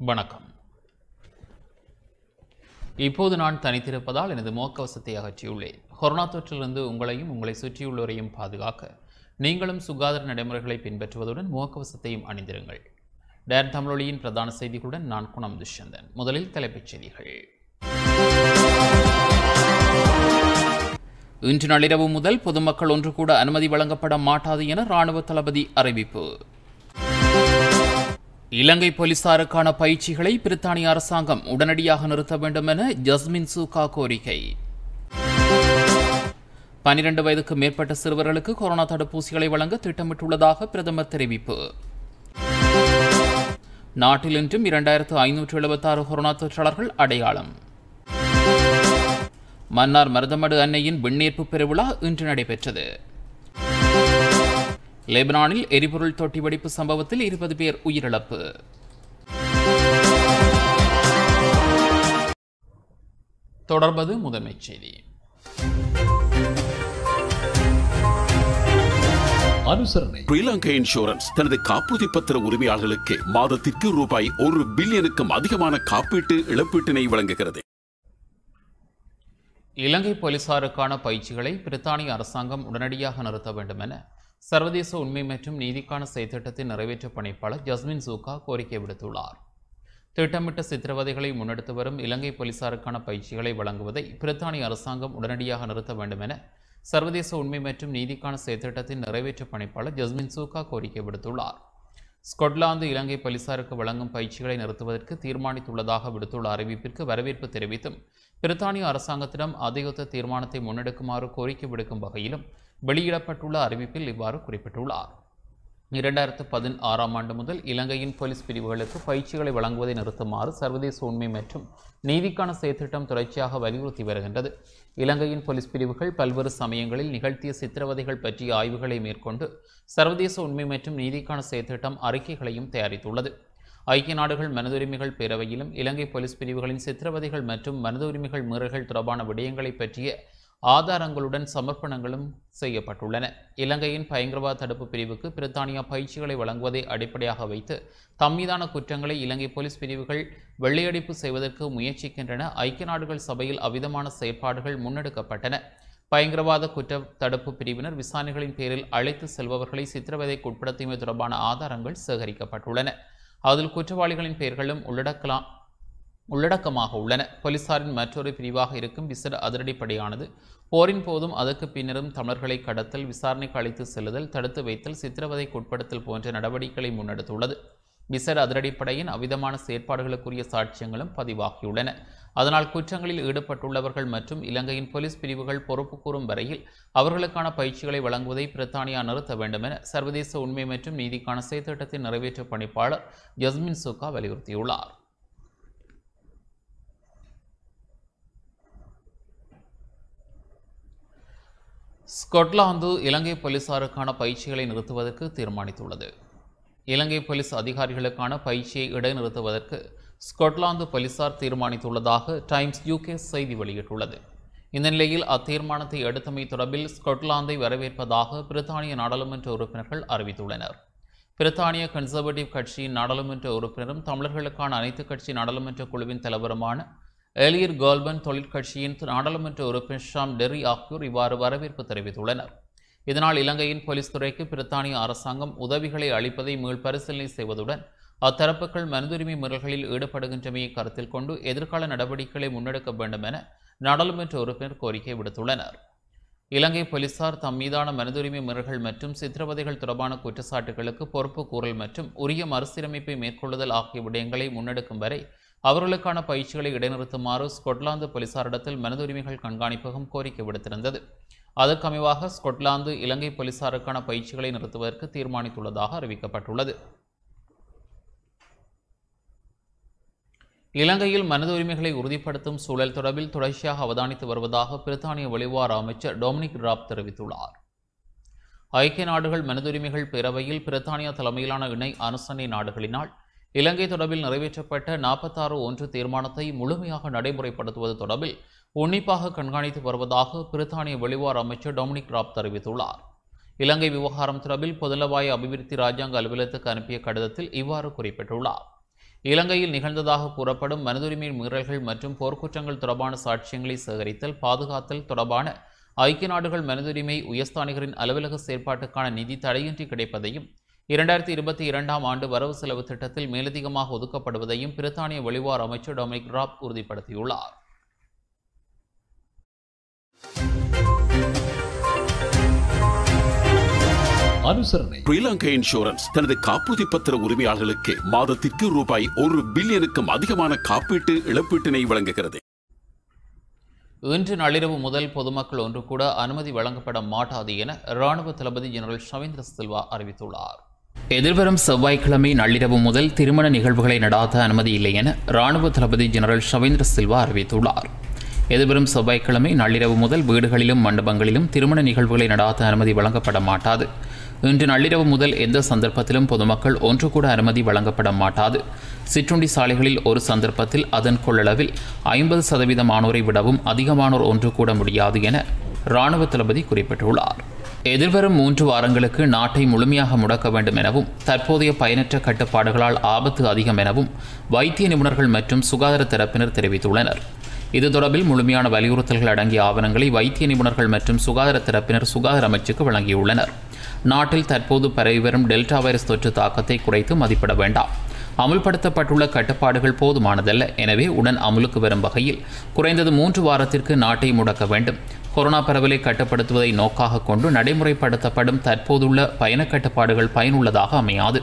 வணக்கம். இப்போது நான் தனித்திருப்பதால் எனது முகக்கவசத்தை அகற்றியுள்ளேன். கொரோனா தொற்றிலிருந்து உங்களையும் உங்களை சுற்றியுள்ளோரையும் பாதுகாக்க நீங்களும் சுகாதார நடைமுறைகளை பின்பற்றுவதுடன் முகக்கவசத்தையும் அணிந்திருங்கள். டேன் தமிழொலியின் பிரதான செய்திகளுடன் நான் குணம் துஷ்யந்தன். முதலில் தலைப்புச் செய்திகள். இன்று நள்ளிரவு முதல் பொதுமக்கள் ஒன்று கூட அனுமதி வழங்கப்பட மாட்டாது என இராணுவ தளபதி அறிவிப்பு. இலங்கை போலீசாருக்கான பயிற்சிகளை பிரித்தானிய அரசாங்கம் உடனடியாக நிறுத்த வேண்டும் என ஜஸ்மின் சூகா கோரிக்கை. 12 வயதுக்கு மேற்பட்ட சிறுவர்களுக்கு கொரோனா தடுப்பூசிகளை வழங்க திட்டமிட்டுள்ளதாக பிரதமர் தெரிவிப்பு. நாட்டில் இன்றும் 2576 கொரோனா தொற்றாளர்கள் அடையாளம். மன்னார் மருதமடு அன்னையின் விண்ணேற்பு பெருவிழா இன்று நடைபெற்றது. லெபனானில் எரிபொருள் தொட்டி வெடிப்பு சம்பவத்தில் 20 பேர் உயிரிழப்பு. தொடர்பது முதன்மைச் செய்தி. அனுசரணை. ஸ்ரீலங்கா இன்சூரன்ஸ் தனது காப்புறுதி பத்திர உரிமையாளர்களுக்கு மாதத்திற்கு ரூபாய் 1 பில்லியனுக்கும் அதிகமான காப்பீட்டு இழப்பீட்டினை வழங்குகிறது. இலங்கை போலீசாருக்கான பயிற்சிகளை பிரித்தானிய அரசாங்கம் உடனடியாக நிறுத்த வேண்டும் என சர்வதேச உண்மை மற்றும் நீதிக்கான செயற்திட்டத்தின் நிறைவேற்ற பணிப்பாளர் ஜஸ்மின் சூகா கோரிக்கை விடுத்துள்ளார். திட்டமிட்ட சித்திரவதைகளை முன்னெடுத்து வரும் இலங்கை போலீசாருக்கான பயிற்சிகளை வழங்குவதை பிரித்தானிய அரசாங்கம் உடனடியாக நிறுத்த வேண்டும் என சர்வதேச உண்மை மற்றும் நீதிக்கான செயற்திட்டத்தின் நிறைவேற்ற பணிப்பாளர் ஜஸ்மின் சூகா கோரிக்கை விடுத்துள்ளார். ஸ்கொட்லாந்து இலங்கை போலீசாருக்கு வழங்கும் பயிற்சிகளை நிறுத்துவதற்கு தீர்மானித்துள்ளதாக விடுத்துள்ள அறிவிப்பிற்கு வரவேற்பு தெரிவித்தும் பிரித்தானிய அரசாங்கத்திடம் அதிகொத்த தீர்மானத்தை முன்னெடுக்குமாறு கோரிக்கை விடுக்கும் வகையிலும் வெளியிடப்பட்டுள்ள அறிவிப்பில் இவ்வாறு குறிப்பிட்டுள்ளார். 2016 ஆண்டு முதல் இலங்கையின் போலீஸ் பிரிவுகளுக்கு பயிற்சிகளை வழங்குவதை நிறுத்துமாறு சர்வதேச உண்மை மற்றும் நீதிக்கான செயற்திட்டம் தொடர்ச்சியாக வலியுறுத்தி வருகின்றது. இலங்கையின் போலீஸ் பிரிவுகள் பல்வேறு சமயங்களில் நிகழ்த்திய சித்திரவதைகள் பற்றிய ஆய்வுகளை மேற்கொண்டு சர்வதேச உண்மை மற்றும் நீதிக்கான செயற்திட்டம் அறிக்கைகளையும் தயாரித்துள்ளது. ஐக்கிய நாடுகள் மனித உரிமைகள் பேரவையிலும் இலங்கை போலீஸ் பிரிவுகளின் சித்திரவதைகள் மற்றும் மனித உரிமைகள் மீறல்கள் தொடர்பான விடயங்களை பற்றிய ஆதாரங்களுடன் சமர்ப்பணங்களும் செய்யப்பட்டுள்ளன. இலங்கையின் பயங்கரவாத தடுப்பு பிரிவுக்கு பிரித்தானியா பயிற்சிகளை வழங்குவதை அடிப்படையாக வைத்து தம்மீதான குற்றங்களை இலங்கை போலீஸ் பிரிவுகள் வெள்ளையடிப்பு செய்வதற்கு முயற்சிக்கின்றன. ஐக்கிய நாடுகள் சபையில் அவ்விதமான செயற்பாடுகள் முன்னெடுக்கப்பட்டன. பயங்கரவாத குற்ற தடுப்பு பிரிவினர் விசாரணைகளின் பேரில் அழைத்து செல்பவர்களை சித்திரவதைக்கு உட்படுத்தியமை தொடர்பான ஆதாரங்கள் சேகரிக்கப்பட்டுள்ளன. அதில் குற்றவாளிகளின் பெயர்களும் உள்ளடக்கமாக உள்ளன. போலீசாரின் மற்றொரு பிரிவாக இருக்கும் விசேட அதிரடிப்படையானது போரின் போதும் அதற்கு பின்னரும் தமிழர்களை கடத்தல், விசாரணைக்கு அழைத்து செல்லுதல், தடுத்து வைத்தல், சித்திரவதைக்கு உட்படுத்தல் போன்ற நடவடிக்கைகளை முன்னெடுத்துள்ளது. விசேட அதிரடிப்படையின் அவ்விதமான செயற்பாடுகளுக்குரிய சாட்சியங்களும் பதிவாகியுள்ளன. அதனால் குற்றங்களில் ஈடுபட்டுள்ளவர்கள் மற்றும் இலங்கையின் போலீஸ் பிரிவுகள் பொறுப்பு கூறும் வரையில் அவர்களுக்கான பயிற்சிகளை வழங்குவதை பிரித்தானியா நிறுத்த வேண்டும் என சர்வதேச உண்மை மற்றும் நீதிக்கான செயற்திட்டத்தின் நிறைவேற்ற பணிப்பாளர் ஜஸ்மின் சூகா வலியுறுத்தியுள்ளார். ஸ்கொட்லாந்து இலங்கை போலீசாருக்கான பயிற்சிகளை நிறுத்துவதற்கு தீர்மானித்துள்ளது. இலங்கை போலீஸ் அதிகாரிகளுக்கான பயிற்சியை இடைநிறுத்துவதற்கு ஸ்கொட்லாந்து போலீசார் தீர்மானித்துள்ளதாக டைம்ஸ் UK செய்தி வெளியிட்டுள்ளது. இந்த நிலையில் அத்தீர்மானத்தை எடுத்தமை தொடர்பில் ஸ்கொட்லாந்தை வரவேற்பதாக பிரித்தானிய நாடாளுமன்ற உறுப்பினர்கள் அறிவித்துள்ளனர். பிரித்தானிய கன்சர்வேட்டிவ் கட்சியின் நாடாளுமன்ற உறுப்பினரும் தமிழர்களுக்கான அனைத்து கட்சி நாடாளுமன்ற குழுவின் தலைவருமான எலியர் கோல்பன் தொழிற்கட்சியின் நாடாளுமன்ற உறுப்பினர் ஷாம் டெர்ரி ஆகியோர் இவ்வாறு வரவேற்பு தெரிவித்துள்ளனர். இதனால் இலங்கையின் போலீஸ் துறைக்கு பிரித்தானிய அரசாங்கம் உதவிகளை அளிப்பதை மீள்பரிசீலனை செய்வதுடன் அத்தரப்புகள் மனிதுரிமை மீறல்களில் ஈடுபடுகின்றமையை கருத்தில் கொண்டு எதிர்கால நடவடிக்கைகளை முன்னெடுக்க வேண்டும் என நாடாளுமன்ற உறுப்பினர் கோரிக்கை விடுத்துள்ளனர். இலங்கை போலீசார் தம் மீதான மனிதுரிமை மீறல்கள் மற்றும் சித்திரவதைகள் தொடர்பான குற்றச்சாட்டுகளுக்கு பொறுப்பு கூறல் மற்றும் உரிய மறுசீரமைப்பை மேற்கொள்ளுதல் ஆகிய விடயங்களை முன்னெடுக்கும் வரை அவர்களுக்கான பயிற்சிகளை இடைநிறுத்துமாறு ஸ்கொட்லாந்து போலீசாரிடத்தில் மனித உரிமைகள் கண்காணிப்பகம் கோரிக்கை விடுத்திருந்தது. அதற்கமைவாக ஸ்கொட்லாந்து இலங்கை போலீசாருக்கான பயிற்சிகளை நிறுத்துவதற்கு தீர்மானித்துள்ளதாக அறிவிக்கப்பட்டுள்ளது. இலங்கையில் மனித உரிமைகளை உறுதிப்படுத்தும் சூழல் தொடர்பில் தொடர்ச்சியாக அவதானித்து வருவதாக பிரித்தானிய வெளிவார அமைச்சர் டொமினிக் ராப் தெரிவித்துள்ளார். ஐக்கிய நாடுகள் மனித உரிமைகள் பேரவையில் பிரித்தானியா தலைமையிலான இணை அனுசரணை நாடுகளினால் இலங்கை தொடர்பில் நிறைவேற்றப்பட்ட 46(1) தீர்மானத்தை முழுமையாக நடைமுறைப்படுத்துவது தொடர்பில் உன்னிப்பாக கண்காணித்து வருவதாக பிரித்தானிய வெளிவார அமைச்சர் டொமினிக் ராப் தெரிவித்துள்ளார். இலங்கை விவகாரம் தொடர்பில் பொதுநலவாய அபிவிருத்தி ராஜாங்க அலுவலகத்துக்கு அனுப்பிய கடிதத்தில் இவ்வாறு குறிப்பிட்டுள்ளார். இலங்கையில் நிகழ்ந்ததாக கூறப்படும் மனிதுரிமை மீறல்கள் மற்றும் போர்க்குற்றங்கள் தொடர்பான சாட்சியங்களை சேகரித்தல், பாதுகாத்தல் தொடர்பான ஐக்கிய நாடுகள் மனிதுரிமை உயர்ஸ்தானிகரின் அலுவலக செயற்பாட்டுக்கான நிதி தடையின்றி கிடைப்பதையும் 2022ஆம் ஆண்டு வரவு செலவு திட்டத்தில் மேலதிகமாக ஒதுக்கப்படுவதையும் பிரித்தானிய வெளிவார அமைச்சர் டொமினிக் ராப் உறுதிப்படுத்தியுள்ளார். அனுசரணை ஸ்ரீலங்கா இன்சூரன்ஸ் தனது காப்புறுதி பத்திர உரிமையாளர்களுக்கு மாதத்திற்கு ரூபாய் 1 பில்லியனுக்கும் அதிகமான காப்பீட்டு இழப்பீட்டினை வழங்குகிறது. இன்று நள்ளிரவு முதல் பொதுமக்கள் ஒன்று கூட அனுமதி வழங்கப்பட மாட்டாது என இராணுவ தளபதி ஜெனரல் ஷவேந்திர சில்வா அறிவித்துள்ளார். எதிர்வரும் செவ்வாய்க்கிழமை நள்ளிரவு முதல் திருமண நிகழ்வுகளை நடாத்த அனுமதி இல்லை என இராணுவ தளபதி ஜெனரல் ஷவேந்திர சில்வா அறிவித்துள்ளார். எதிர்வரும் செவ்வாய்க்கிழமை நள்ளிரவு முதல் வீடுகளிலும் மண்டபங்களிலும் திருமண நிகழ்வுகளை நடாத்த அனுமதி வழங்கப்பட மாட்டாது. இன்று நள்ளிரவு முதல் எந்த சந்தர்ப்பத்திலும் பொதுமக்கள் ஒன்று கூட அனுமதி வழங்கப்பட மாட்டாது. சிற்றுண்டி சாலைகளில் ஒரு சந்தர்ப்பத்தில் அதன் கொள்ளளவில் 50% மானோரை விடவும் அதிகமானோர் ஒன்று கூட முடியாது என இராணுவ தளபதி குறிப்பிட்டுள்ளார். எதிர்வரும் 3 வாரங்களுக்கு நாட்டை முழுமையாக முடக்க வேண்டும் எனவும் தற்போதைய பயனற்ற கட்டுப்பாடுகளால் ஆபத்து அதிகம் எனவும் வைத்திய நிபுணர்கள் மற்றும் சுகாதார தரப்பினர் தெரிவித்துள்ளனர். இது தொடர்பில் முழுமையான வலியுறுத்தல்கள் அடங்கிய ஆவணங்களை வைத்திய நிபுணர்கள் மற்றும் சுகாதார தரப்பினர் சுகாதார அமைச்சுக்கு வழங்கியுள்ளனர். நாட்டில் தற்போது பரவி வரும் டெல்டா வைரஸ் தொற்று தாக்கத்தை குறைத்து மதிப்பிட வேண்டாம். அமுல்படுத்தப்பட்டுள்ள கட்டுப்பாடுகள் போதுமானதல்ல. எனவே உடன் அமுலுக்கு வரும் வகையில் குறைந்தது 3 வாரத்திற்கு நாட்டை முடக்க வேண்டும். கொரோனா பரவலை கட்டுப்படுத்துவதை நோக்காக கொண்டு நடைமுறைப்படுத்தப்படும் தற்போதுள்ள பயண கட்டுப்பாடுகள் பயனுள்ளதாக அமையாது.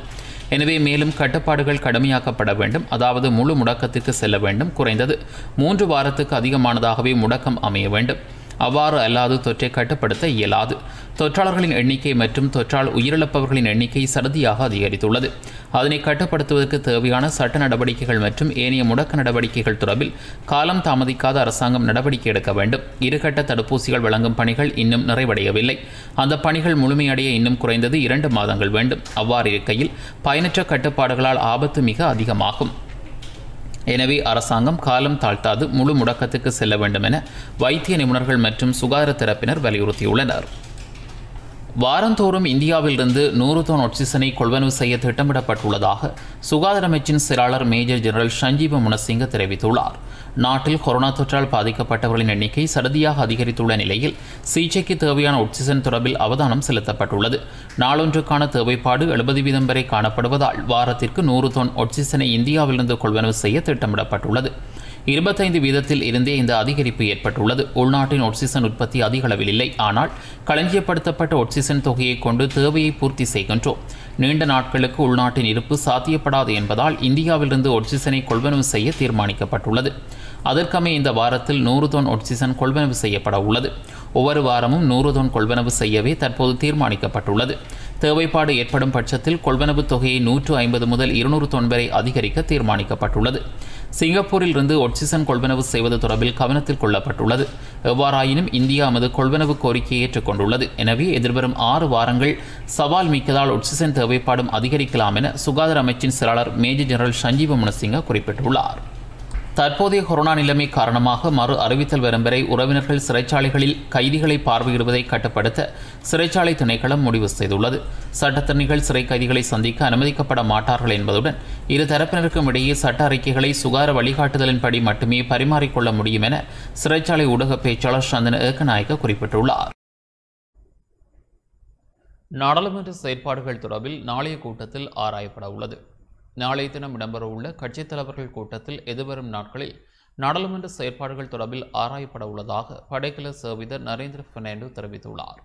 எனவே மேலும் கட்டுப்பாடுகள் கடுமையாக்கப்பட வேண்டும். அதாவது முழு முடக்கத்திற்கு செல்ல வேண்டும். குறைந்தது 3 வாரத்துக்கு அதிகமானதாகவே முடக்கம் அமைய வேண்டும். அவ்வாறு அல்லாது தொற்றை கட்டுப்படுத்த இயலாது. தொற்றாளர்களின் எண்ணிக்கை மற்றும் தொற்றால் உயிரிழப்பவர்களின் எண்ணிக்கை சடுதியாக அதிகரித்துள்ளது. அதனை கட்டுப்படுத்துவதற்கு தேவையான சட்ட நடவடிக்கைகள் மற்றும் ஏனைய முடக்க நடவடிக்கைகள் தொடர்பில் காலம் தாமதிக்காத அரசாங்கம் நடவடிக்கை எடுக்க வேண்டும். இருகட்ட தடுப்பூசிகள் வழங்கும் பணிகள் இன்னும் நிறைவடையவில்லை. அந்த பணிகள் முழுமையடைய இன்னும் குறைந்தது 2 மாதங்கள் வேண்டும். அவ்வாறு இருக்கையில் பயனற்ற கட்டுப்பாடுகளால் ஆபத்து மிக அதிகமாகும். எனவே அரசாங்கம் காலம் தாழ்த்தாது முழு முடக்கத்துக்கு செல்ல வேண்டும் என வைத்திய நிபுணர்கள் மற்றும் சுகாதார தரப்பினர் வலியுறுத்தியுள்ளனர். வாரந்தோறும் இந்தியாவிலிருந்து 100 தொன் ஆக்சிஜனை கொள்வனவு செய்ய திட்டமிடப்பட்டுள்ளதாக சுகாதார அமைச்சின் செயலாளர் மேஜர் ஜெனரல் சஞ்சீவ முனசிங்க தெரிவித்துள்ளார். நாட்டில் கொரோனா தொற்றால் பாதிக்கப்பட்டவர்களின் எண்ணிக்கை சடுதியாக அதிகரித்துள்ள நிலையில் சிகிச்சைக்கு தேவையான ஆக்சிஜன் தொடர்பில் அவதானம் செலுத்தப்பட்டுள்ளது. நாளொன்றுக்கான தேவைப்பாடு 70% வரை காணப்படுவதால் வாரத்திற்கு 100 தொன் ஆக்சிஜனை இந்தியாவிலிருந்து கொள்வனவு செய்ய திட்டமிடப்பட்டுள்ளது. 25% இருந்தே இந்த அதிகரிப்பு ஏற்பட்டுள்ளது. உள்நாட்டின் ஆக்சிஜன் உற்பத்தி அதிக அளவில் இல்லை. ஆனால் களஞ்சியப்படுத்தப்பட்ட ஆக்சிஜன் தொகையை கொண்டு தேவையை பூர்த்தி செய்கின்றோம். நீண்ட நாட்களுக்கு உள்நாட்டின் இருப்பு சாத்தியப்படாது என்பதால் இந்தியாவிலிருந்து ஆக்சிஜனை கொள்வனவு செய்ய தீர்மானிக்கப்பட்டுள்ளது. அதற்கமே இந்த வாரத்தில் 100 தொன் ஆக்சிஜன் கொள்வனவு செய்யப்பட உள்ளது. ஒவ்வொரு வாரமும் 100 தொன் கொள்வனவு செய்யவே தற்போது தீர்மானிக்கப்பட்டுள்ளது. தேவைப்பாடு ஏற்படும் பட்சத்தில் கொள்வனவு தொகையை 150 முதல் 200 தொன் வரை அதிகரிக்க தீர்மானிக்கப்பட்டுள்ளது. சிங்கப்பூரில் இருந்து ஆக்சிஜன் கொள்வனவு செய்வது தொடர்பில் கவனத்தில் கொள்ளப்பட்டுள்ளது. எவ்வாறாயினும் இந்தியா நமது கொள்வனவு கோரிக்கையை ஏற்றுக்கொண்டுள்ளது. எனவே எதிர்வரும் 6 வாரங்கள் சவால் மிக்கதால் ஆக்சிஜன் தேவைப்பாடும் அதிகரிக்கலாம் என சுகாதார அமைச்சின் செயலாளர் மேஜர் ஜெனரல் சஞ்சீவ முனசிங்க குறிப்பிட்டுள்ளார். தற்போதைய கொரோனா நிலைமை காரணமாக மறு அறிவித்தல் வரும் வரை உறவினர்கள் சிறைச்சாலைகளில் கைதிகளை பார்வையிடுவதை கட்டுப்படுத்த சிறைச்சாலை திணைக்களம் முடிவு செய்துள்ளது. சட்டத்தரணிகள் சிறை கைதிகளை சந்திக்க அனுமதிக்கப்பட மாட்டார்கள் என்பதுடன் இரு தரப்பினருக்கும் இடையே சட்ட அறிக்கைகளை சுகாதார வழிகாட்டுதலின்படி மட்டுமே பரிமாறிக்கொள்ள முடியும் என சிறைச்சாலை ஊடக பேச்சாளர் சந்தன ஏக்கநாயக்க குறிப்பிட்டுள்ளார். நாடாளுமன்ற செயற்பாடுகள் தொடர்பில் நாளைய கூட்டத்தில் ஆராயப்பட உள்ளது. நாளைய தினம் இடம்பெறவுள்ள கட்சித் தலைவர்கள் கூட்டத்தில் எதிர்வரும் நாட்களில் நாடாளுமன்ற செயற்பாடுகள் தொடர்பில் ஆராயப்பட உள்ளதாக படைக்கல சேவிதர் நரேந்திர பெர்னாண்டோ தெரிவித்துள்ளார்.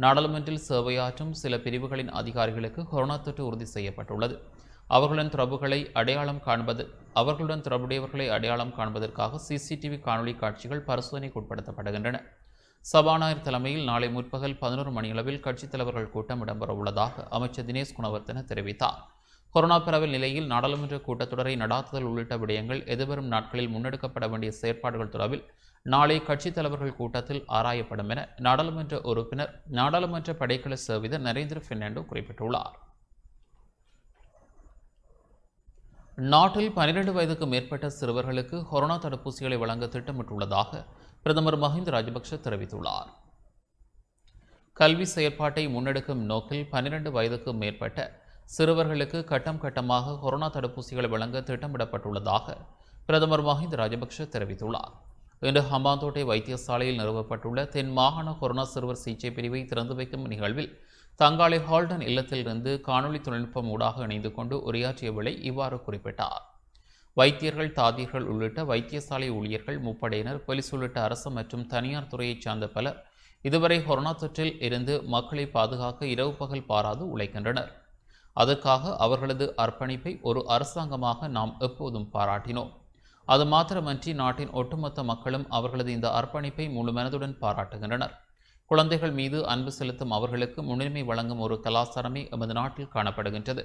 நாடாளுமன்றில் சேவையாற்றும் சில பிரிவுகளின் அதிகாரிகளுக்கு கொரோனா தொற்று உறுதி செய்யப்பட்டுள்ளது. அவர்களுடன் தொடர்புடையவர்களை அடையாளம் காண்பதற்காக CCTV காணொலி காட்சிகள் பரிசோதனைக்கு உட்படுத்தப்படுகின்றன. சபாநாயகர் தலைமையில் நாளை முற்பகல் 11 மணியளவில் கட்சித் தலைவர்கள் கூட்டம் இடம்பெறவுள்ளதாக அமைச்சர் தினேஷ் குணவர்த்தன தெரிவித்தார். கொரோனா பரவல் நிலையில் நாடாளுமன்ற கூட்டத்தொடரை நடாத்துதல் உள்ளிட்ட விடயங்கள் எதிர்வரும் நாட்களில் முன்னெடுக்கப்பட வேண்டிய செயற்பாடுகள் தொடர்பில் நாளை கட்சித் தலைவர்கள் கூட்டத்தில் ஆராயப்படும் என நாடாளுமன்ற உறுப்பினர் நாடாளுமன்ற படைக்கல சேவிதர் நரேந்திர பெர்னாண்டோ குறிப்பிட்டுள்ளார். நாட்டில் 12 வயதுக்கு மேற்பட்ட சிறுவர்களுக்கு கொரோனா தடுப்பூசிகளை வழங்க திட்டமிட்டுள்ளதாக பிரதமர் மஹிந்த ராஜபக்ஷ தெரிவித்துள்ளார். கல்வி செயற்பாட்டை முன்னெடுக்கும் நோக்கில் 12 வயதுக்கு மேற்பட்ட சிறுவர்களுக்கு கட்டம் கட்டமாக கொரோனா தடுப்பூசிகளை வழங்க திட்டமிடப்பட்டுள்ளதாக பிரதமர் மஹிந்த ராஜபக்ஷ தெரிவித்துள்ளார். இன்று ஹம்பாந்தோட்டை வைத்தியசாலையில் நிறுவப்பட்டுள்ள தென் மாகாண கொரோனா சிறுவர் சிகிச்சை பிரிவை திறந்து வைக்கும் நிகழ்வில் தங்காலை ஹால்டன் இல்லத்திலிருந்து காணொலி தொழில்நுட்பம் ஊடாக இணைந்து கொண்டு உரையாற்றிய வேளை இவ்வாறு குறிப்பிட்டார். வைத்தியர்கள், தாதியர்கள் உள்ளிட்ட வைத்தியசாலை ஊழியர்கள், முப்படையினர், போலீஸ் உள்ளிட்ட அரசு மற்றும் தனியார் துறையைச் சார்ந்த பலர் இதுவரை கொரோனா தொற்றில் இருந்து மக்களை பாதுகாக்க இரவு பகல் பாராது உழைக்கின்றனர். அதற்காக அவர்களது அர்ப்பணிப்பை ஒரு அரசாங்கமாக நாம் எப்போதும் பாராட்டினோம். அது மாத்திரமன்றி நாட்டின் ஒட்டுமொத்த மக்களும் அவர்களது இந்த அர்ப்பணிப்பை முழு மனதுடன் பாராட்டுகின்றனர். குழந்தைகள் மீது அன்பு செலுத்தும் அவர்களுக்கு முன்னுரிமை வழங்கும் ஒரு கலாச்சாரமே எமது நாட்டில் காணப்படுகின்றது.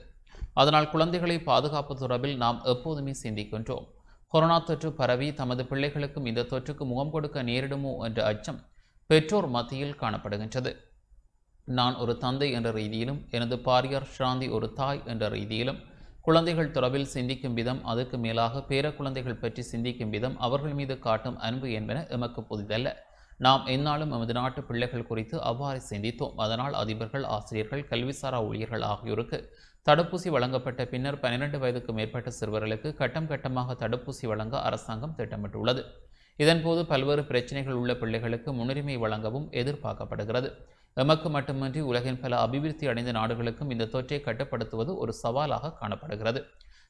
அதனால் குழந்தைகளை பாதுகாப்பு தொடர்பில் நாம் எப்போதுமே சிந்திக்கின்றோம். கொரோனா தொற்று பரவி தமது பிள்ளைகளுக்கும் இந்த தொற்றுக்கு முகம் கொடுக்க நேரிடுமோ என்ற அச்சம் பெற்றோர் மத்தியில் காணப்படுகின்றது. நான் ஒரு தந்தை என்ற ரீதியிலும் எனது பாரியார் ஷாந்தி ஒரு தாய் என்ற ரீதியிலும் குழந்தைகள் தொடர்பில் சிந்திக்கும் விதம், அதற்கு மேலாக பேர குழந்தைகள் பற்றி சிந்திக்கும் விதம், அவர்கள் மீது காட்டும் அன்பு என்பன எமக்கு புதிதல்ல. நாம் எந்நாளும் எமது நாட்டு பிள்ளைகள் குறித்து அவ்வாறு சிந்தித்தோம். அதனால் அதிபர்கள், ஆசிரியர்கள், கல்விசாரா ஊழியர்கள் ஆகியோருக்கு தடுப்பூசி வழங்கப்பட்ட பின்னர் 12 வயதுக்கு மேற்பட்ட சிறுவர்களுக்கு கட்டம் கட்டமாக தடுப்பூசி வழங்க அரசாங்கம் திட்டமிட்டுள்ளது. இதன்போது பல்வேறு பிரச்சினைகள் உள்ள பிள்ளைகளுக்கு முன்னுரிமை வழங்கவும் எதிர்பார்க்கப்படுகிறது. எமக்கு மட்டுமின்றி உலகின் பல அபிவிருத்தி அடைந்த நாடுகளுக்கும் இந்த தொற்றை கட்டுப்படுத்துவது ஒரு சவாலாக காணப்படுகிறது.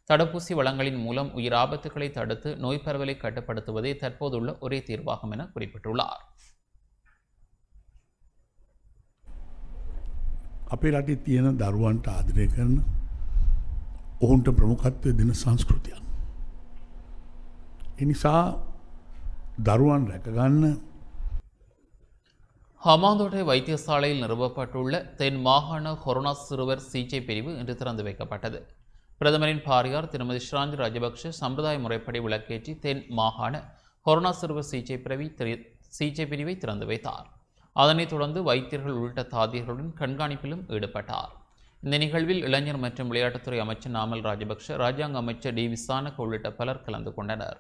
தடுப்பூசி வழங்கலின் மூலம் உயிர் ஆபத்துக்களை தடுத்து நோய் பரவலை கட்டுப்படுத்துவதே தற்போதுள்ள ஒரே தீர்வாகும் என குறிப்பிட்டுள்ளார். අපේ රටේ තියෙන දරුවන්ට ආදරය කරන ඔවුන්ට ප්‍රමුඛත්වය දෙන සංස්කෘතියක්. ඒ නිසා දරුවන් රැකගන්න ஹமாந்தோட்டை வைத்தியசாலையில் நிறுவப்பட்டுள்ள தென் மாகாண கொரோனா சிறுவர் சிகிச்சை பிரிவு இன்று திறந்து வைக்கப்பட்டது. பிரதமரின் பாரியார் திருமதி ஷிராந்தி ராஜபக்ஷ சம்பிரதாய முறைப்படி விளக்கேற்றி தென் மாகாண கொரோனா சிறுவர் சிகிச்சை பிரிவை திறந்து வைத்தார். அதனைத் தொடர்ந்து வைத்தியர்கள் உள்ளிட்ட தாதியர்களுடன் கண்காணிப்பிலும் ஈடுபட்டார். இந்த நிகழ்வில் இளைஞர் மற்றும் விளையாட்டுத்துறை அமைச்சர் நாமல் ராஜபக்ஷ, ராஜாங்க அமைச்சர் டி விசானக் உள்ளிட்ட பலர் கலந்து கொண்டனர்.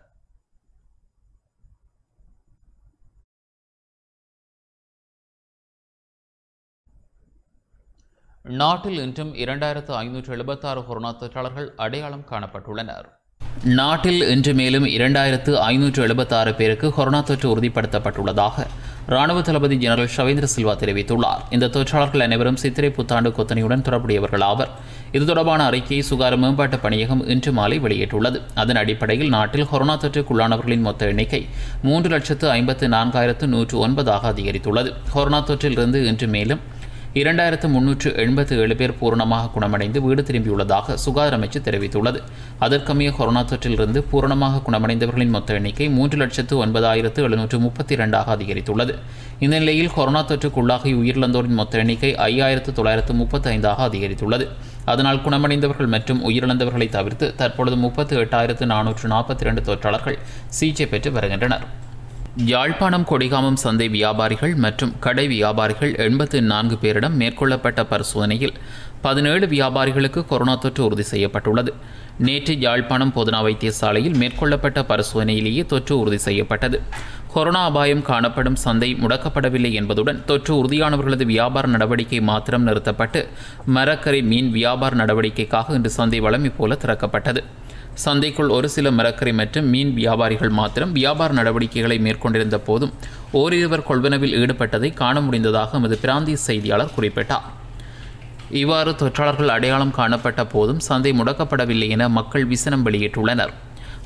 நாட்டில் இன்றும் 2576 கொரோனா தொற்றாளர்கள் அடையாளம் காணப்பட்டுள்ளனர். நாட்டில் இன்று மேலும் 2576 பேருக்கு கொரோனா தொற்று உறுதிப்படுத்தப்பட்டுள்ளதாக இராணுவ தளபதி ஜெனரல் ஷவேந்திர சில்வா தெரிவித்துள்ளார். இந்த தொற்றாளர்கள் அனைவரும் சித்திரை புத்தாண்டு கொத்தனையுடன் தொடர்புடையவர்கள் ஆவர். இது தொடர்பான அறிக்கையை சுகாதார மேம்பாட்டு பணியகம் இன்று மாலை வெளியிட்டுள்ளது. அதன் அடிப்படையில் நாட்டில் கொரோனா தொற்றுக்குள்ளானவர்களின் மொத்த எண்ணிக்கை 3,54,109 அதிகரித்துள்ளது. கொரோனா தொற்றிலிருந்து இன்று மேலும் 2387 பேர் பூரணமாக குணமடைந்து வீடு திரும்பியுள்ளதாக சுகாதார அமைச்சு தெரிவித்துள்ளது. அதற்கமைய கொரோனா தொற்றிலிருந்து பூரணமாக குணமடைந்தவர்களின் மொத்த எண்ணிக்கை 3,09,732 அதிகரித்துள்ளது. இந்த நிலையில் கொரோனா தொற்றுக்குள்ளாகி உயிரிழந்தோரின் மொத்த எண்ணிக்கை 5,935 அதிகரித்துள்ளது. அதனால் குணமடைந்தவர்கள் மற்றும் உயிரிழந்தவர்களை தவிர்த்து தற்பொழுது 38,442 தொற்றாளர்கள் சிகிச்சை பெற்று வருகின்றனர். யாழ்ப்பாணம் கொடிகாமம் சந்தை வியாபாரிகள் மற்றும் கடை வியாபாரிகள் 84 பேரிடம் மேற்கொள்ளப்பட்ட பரிசோதனையில் 17 வியாபாரிகளுக்கு கொரோனா தொற்று உறுதி செய்யப்பட்டுள்ளது. நேற்று யாழ்ப்பாணம் பொதுநா வைத்தியசாலையில் மேற்கொள்ளப்பட்ட பரிசோதனையிலேயே தொற்று உறுதி செய்யப்பட்டது. கொரோனா அபாயம் காணப்படும் சந்தை முடக்கப்படவில்லை என்பதுடன் தொற்று உறுதியானவர்களது வியாபார நடவடிக்கை மாத்திரம் நிறுத்தப்பட்டு மரக்கறி மீன் வியாபார நடவடிக்கைக்காக இன்று சந்தை வழமை போல திறக்கப்பட்டது. சந்தைக்குள் ஒரு சில மரக்கறி மற்றும் மீன் வியாபாரிகள் மாத்திரம் வியாபார நடவடிக்கைகளை மேற்கொண்டிருந்த போதும் ஓரிருவர் கொள்வனவில் ஈடுபட்டதை காண முடிந்ததாக எமது பிராந்திய செய்தியாளர் குறிப்பிட்டார். இவ்வாறு தொற்றாளர்கள் அடையாளம் காணப்பட்ட போதும் சந்தை முடக்கப்படவில்லை என மக்கள் விசனம் வெளியிட்டுள்ளனர்.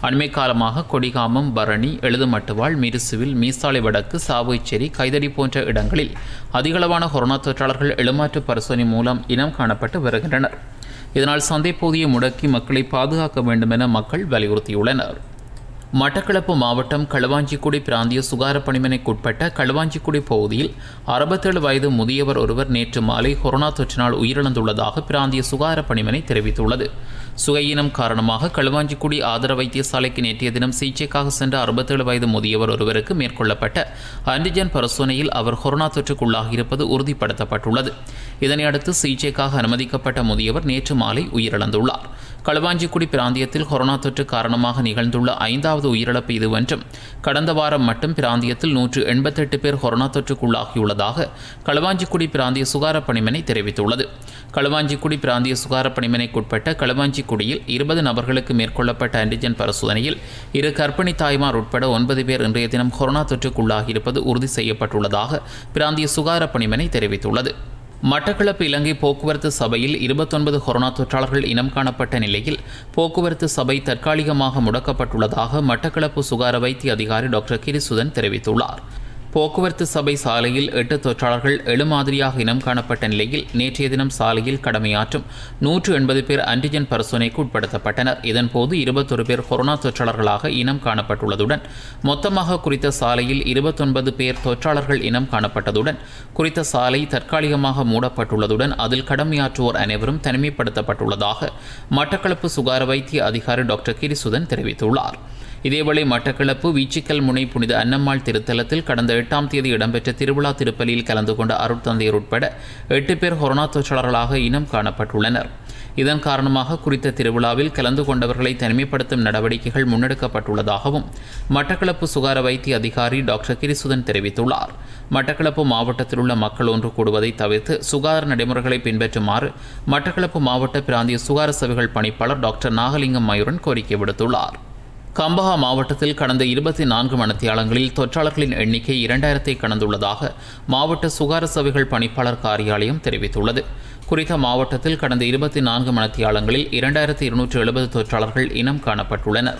அண்மை காலமாக கொடிகாமம், பரணி, எழுதுமட்டுவாள், மிருசுவில், மீசாலை வடக்கு, சாவோய்ச்சேரி, கைதடி போன்ற இடங்களில் அதிகளவான கொரோனா தொற்றாளர்கள் எழுமாற்று பரிசோதனை மூலம் இனம் காணப்பட்டு வருகின்றனர். இதனால் சந்தை பகுதியை முடக்கி மக்களை பாதுகாக்க வேண்டும் என மக்கள் வலியுறுத்தியுள்ளனர். மட்டக்களப்பு மாவட்டம் களுவாஞ்சிக்குடி பிராந்திய சுகாதார பணிமனைக்குட்பட்ட களுவாஞ்சிக்குடி பகுதியில் 67 வயது முதியவர் ஒருவர் நேற்று மாலை கொரோனா தொற்றினால் உயிரிழந்துள்ளதாக பிராந்திய சுகாதார பணிமனை தெரிவித்துள்ளது. சுகையினம் காரணமாக களுவாஞ்சிக்குடி ஆதர வைத்தியசாலைக்கு நேற்றைய தினம் சிகிச்சைக்காக சென்ற 67 வயது முதியவர் ஒருவருக்கு மேற்கொள்ளப்பட்ட ஆன்டிஜன் பரிசோதனையில் அவர் கொரோனா தொற்றுக்குள்ளாகியிருப்பது உறுதிப்படுத்தப்பட்டுள்ளது. இதனையடுத்து சிகிச்சைக்காக அனுமதிக்கப்பட்ட முதியவர் நேற்று மாலை உயிரிழந்துள்ளார். களுவாஞ்சிக்குடி பிராந்தியத்தில் கொரோனா தொற்று காரணமாக நிகழ்ந்துள்ள 5வது உயிரிழப்பு இதுவென்றும் கடந்த வாரம் மட்டும் பிராந்தியத்தில் 188 பேர் கொரோனா தொற்றுக்குள்ளாகியுள்ளதாக களுவாஞ்சிக்குடி பிராந்திய சுகாதார பணிமனை தெரிவித்துள்ளது. களுவாஞ்சிக்குடி பிராந்திய சுகாதார பணிமனைக்குட்பட்ட களுவாஞ்சிக்குடியில் 20 நபர்களுக்கு மேற்கொள்ளப்பட்ட ஆன்டிஜன் பரிசோதனையில் 2 கர்ப்பிணி தாய்மார் உட்பட 9 பேர் இன்றைய தினம் கொரோனா தொற்றுக்குள்ளாகியிருப்பது உறுதி செய்யப்பட்டுள்ளதாக பிராந்திய சுகாதார பணிமனை தெரிவித்துள்ளது. மட்டக்களப்பு இலங்கை போக்குவரத்து சபையில் 29 கொரோனா தொற்றாளர்கள் இனம் காணப்பட்ட நிலையில் போக்குவரத்து சபை தற்காலிகமாக முடக்கப்பட்டுள்ளதாக மட்டக்களப்பு சுகாதார வைத்திய அதிகாரி டாக்டர் கிரிசுதன் தெரிவித்துள்ளார். போக்குவரத்து சபை சாலையில் 8 தொற்றாளர்கள் 7 மாதிரியாக இனம் காணப்பட்ட நிலையில் நேற்றைய தினம் சாலையில் கடமையாற்றும் 180 பேர் ஆன்டிஜன் பரிசோதனைக்கு உட்படுத்தப்பட்டனர். இதன்போது 21 பேர் கொரோனா தொற்றாளர்களாக இனம் காணப்பட்டுள்ளதுடன் மொத்தமாக குறித்த சாலையில் 29 பேர் தொற்றாளர்கள் இனம் காணப்பட்டதுடன் குறித்த சாலை தற்காலிகமாக மூடப்பட்டுள்ளதுடன் அதில் கடமையாற்றுவோர் அனைவரும் தனிமைப்படுத்தப்பட்டுள்ளதாக மட்டக்களப்பு சுகாதார வைத்திய அதிகாரி டாக்டர் கிரிசுதன் தெரிவித்துள்ளார். இதேவேளை மட்டக்களப்பு வீச்சிக்கல் முனை புனித அன்னம்மாள் திருத்தலத்தில் கடந்த 8ஆம் தேதி இடம்பெற்ற திருவிழா திருப்பலியில் கலந்து கொண்ட அருட்தந்தையர் உட்பட 8 பேர் கொரோனா தொற்றாளர்களாக இனம் காணப்பட்டுள்ளனர். இதன் காரணமாக குறித்த திருவிழாவில் கலந்து கொண்டவர்களை தனிமைப்படுத்தும் நடவடிக்கைகள் முன்னெடுக்கப்பட்டுள்ளதாகவும் மட்டக்களப்பு சுகாதார வைத்திய அதிகாரி டாக்டர் கிரிசுதன் தெரிவித்துள்ளார். மட்டக்களப்பு மாவட்டத்தில் உள்ள மக்கள் ஒன்று கூடுவதை தவிர்த்து சுகாதார நடைமுறைகளை பின்பற்றுமாறு மட்டக்களப்பு மாவட்ட பிராந்திய சுகாதார சேவைகள் பணிப்பாளர் டாக்டர் நாகலிங்கம் மயூரன் கோரிக்கை விடுத்துள்ளார். கம்பஹா மாவட்டத்தில் கடந்த 24 மணித்தியாலங்களில் தொற்றாளர்களின் எண்ணிக்கை 2000-ஐ கடந்துள்ளதாக மாவட்ட சுகாதார சேவைகள் பணிப்பாளர் காரியாலயம் தெரிவித்துள்ளது. குறித்த மாவட்டத்தில் கடந்த 24 மணித்தியாலங்களில் 2270 தொற்றாளர்கள் இனம் காணப்பட்டுள்ளனர்.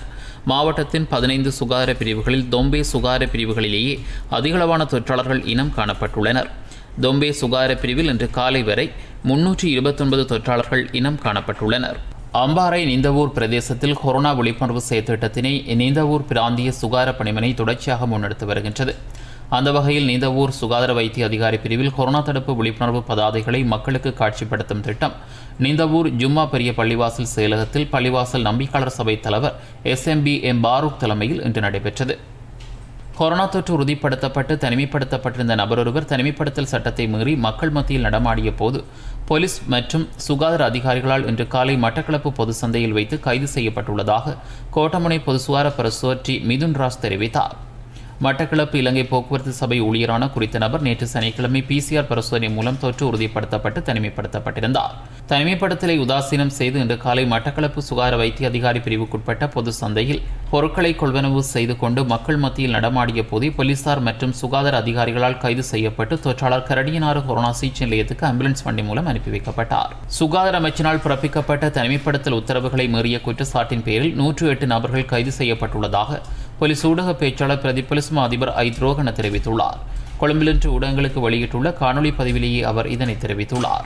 மாவட்டத்தின் 15 சுகாதார பிரிவுகளில் தொம்பே சுகாதார பிரிவுகளிலேயே அதிகளவான தொற்றாளர்கள் இனம் காணப்பட்டுள்ளனர். தொம்பே சுகாதார பிரிவில் இன்று காலை வரை 329 தொற்றாளர்கள் இனம் காணப்பட்டுள்ளனர். அம்பாறை நீந்தவூர் பிரதேசத்தில் கொரோனா விழிப்புணர்வு செயற்திட்டத்தினை நீந்தவூர் பிராந்திய சுகாதார பணிமனை தொடர்ச்சியாக முன்னெடுத்து வருகின்றது. அந்த வகையில் நீந்தவூர் சுகாதார வைத்திய அதிகாரி பிரிவில் கொரோனா தடுப்பு விழிப்புணர்வு பதாதைகளை மக்களுக்கு காட்சிப்படுத்தும் திட்டம் நீந்தவூர் ஜும்மா பெரிய பள்ளிவாசல் செயலகத்தில் பள்ளிவாசல் நம்பிக்கையாளர் சபை தலைவர் SMB M பாரூக் தலைமையில் இன்று நடைபெற்றது. கொரோனா தொற்று உறுதிப்படுத்தப்பட்டு தனிமைப்படுத்தப்பட்டிருந்த நபரொருவர் தனிமைப்படுத்தல் சட்டத்தை மீறி மக்கள் மத்தியில் நடமாடிய போது போலீஸ் மற்றும் சுகாதார அதிகாரிகளால் இன்று காலை மட்டக்களப்பு பொது சந்தையில் வைத்து கைது செய்யப்பட்டுள்ளதாக கோட்டமுனை பொது சுகாதார பரிசோதனை மிதுன் ராஜ் தெரிவித்தார். மட்டக்களப்பு இலங்கை போக்குவரத்து சபை ஊழியரான குறித்த நபர் நேற்று சனிக்கிழமை PCR பரிசோதனை மூலம் தொற்று உறுதிப்படுத்தப்பட்டு தனிமைப்படுத்தப்பட்டிருந்தார். தனிமைப்படுத்தலை உதாசீனம் செய்து இன்று காலை மட்டக்களப்பு சுகாதார வைத்திய அதிகாரி பிரிவுக்குட்பட்ட பொது சந்தையில் பொருட்களை கொள்வனவு செய்து கொண்டு மக்கள் மத்தியில் நடமாடிய போதே போலீசார் மற்றும் சுகாதார அதிகாரிகளால் கைது செய்யப்பட்டு தொற்றாளர் கரடியனாறு கொரோனா சிகிச்சை நிலையத்துக்கு ஆம்புலன்ஸ் வண்டி மூலம் அனுப்பி வைக்கப்பட்டார். சுகாதார அமைச்சினால் பிறப்பிக்கப்பட்ட தனிமைப்படுத்தல் உத்தரவுகளை மீறிய குற்றச்சாட்டின் பேரில் 108 நபர்கள் கைது செய்யப்பட்டுள்ளதாக போலீஸ் ஊடக பேச்சாளர் பிரதி போலீஸ் மா அதிபர் ஐத்ரோகன தெரிவித்துள்ளார். கொழும்பில் இன்று ஊடகங்களுக்கு வெளியிட்டுள்ள காணொலி பதிவிலேயே அவர் இதனை தெரிவித்துள்ளார்.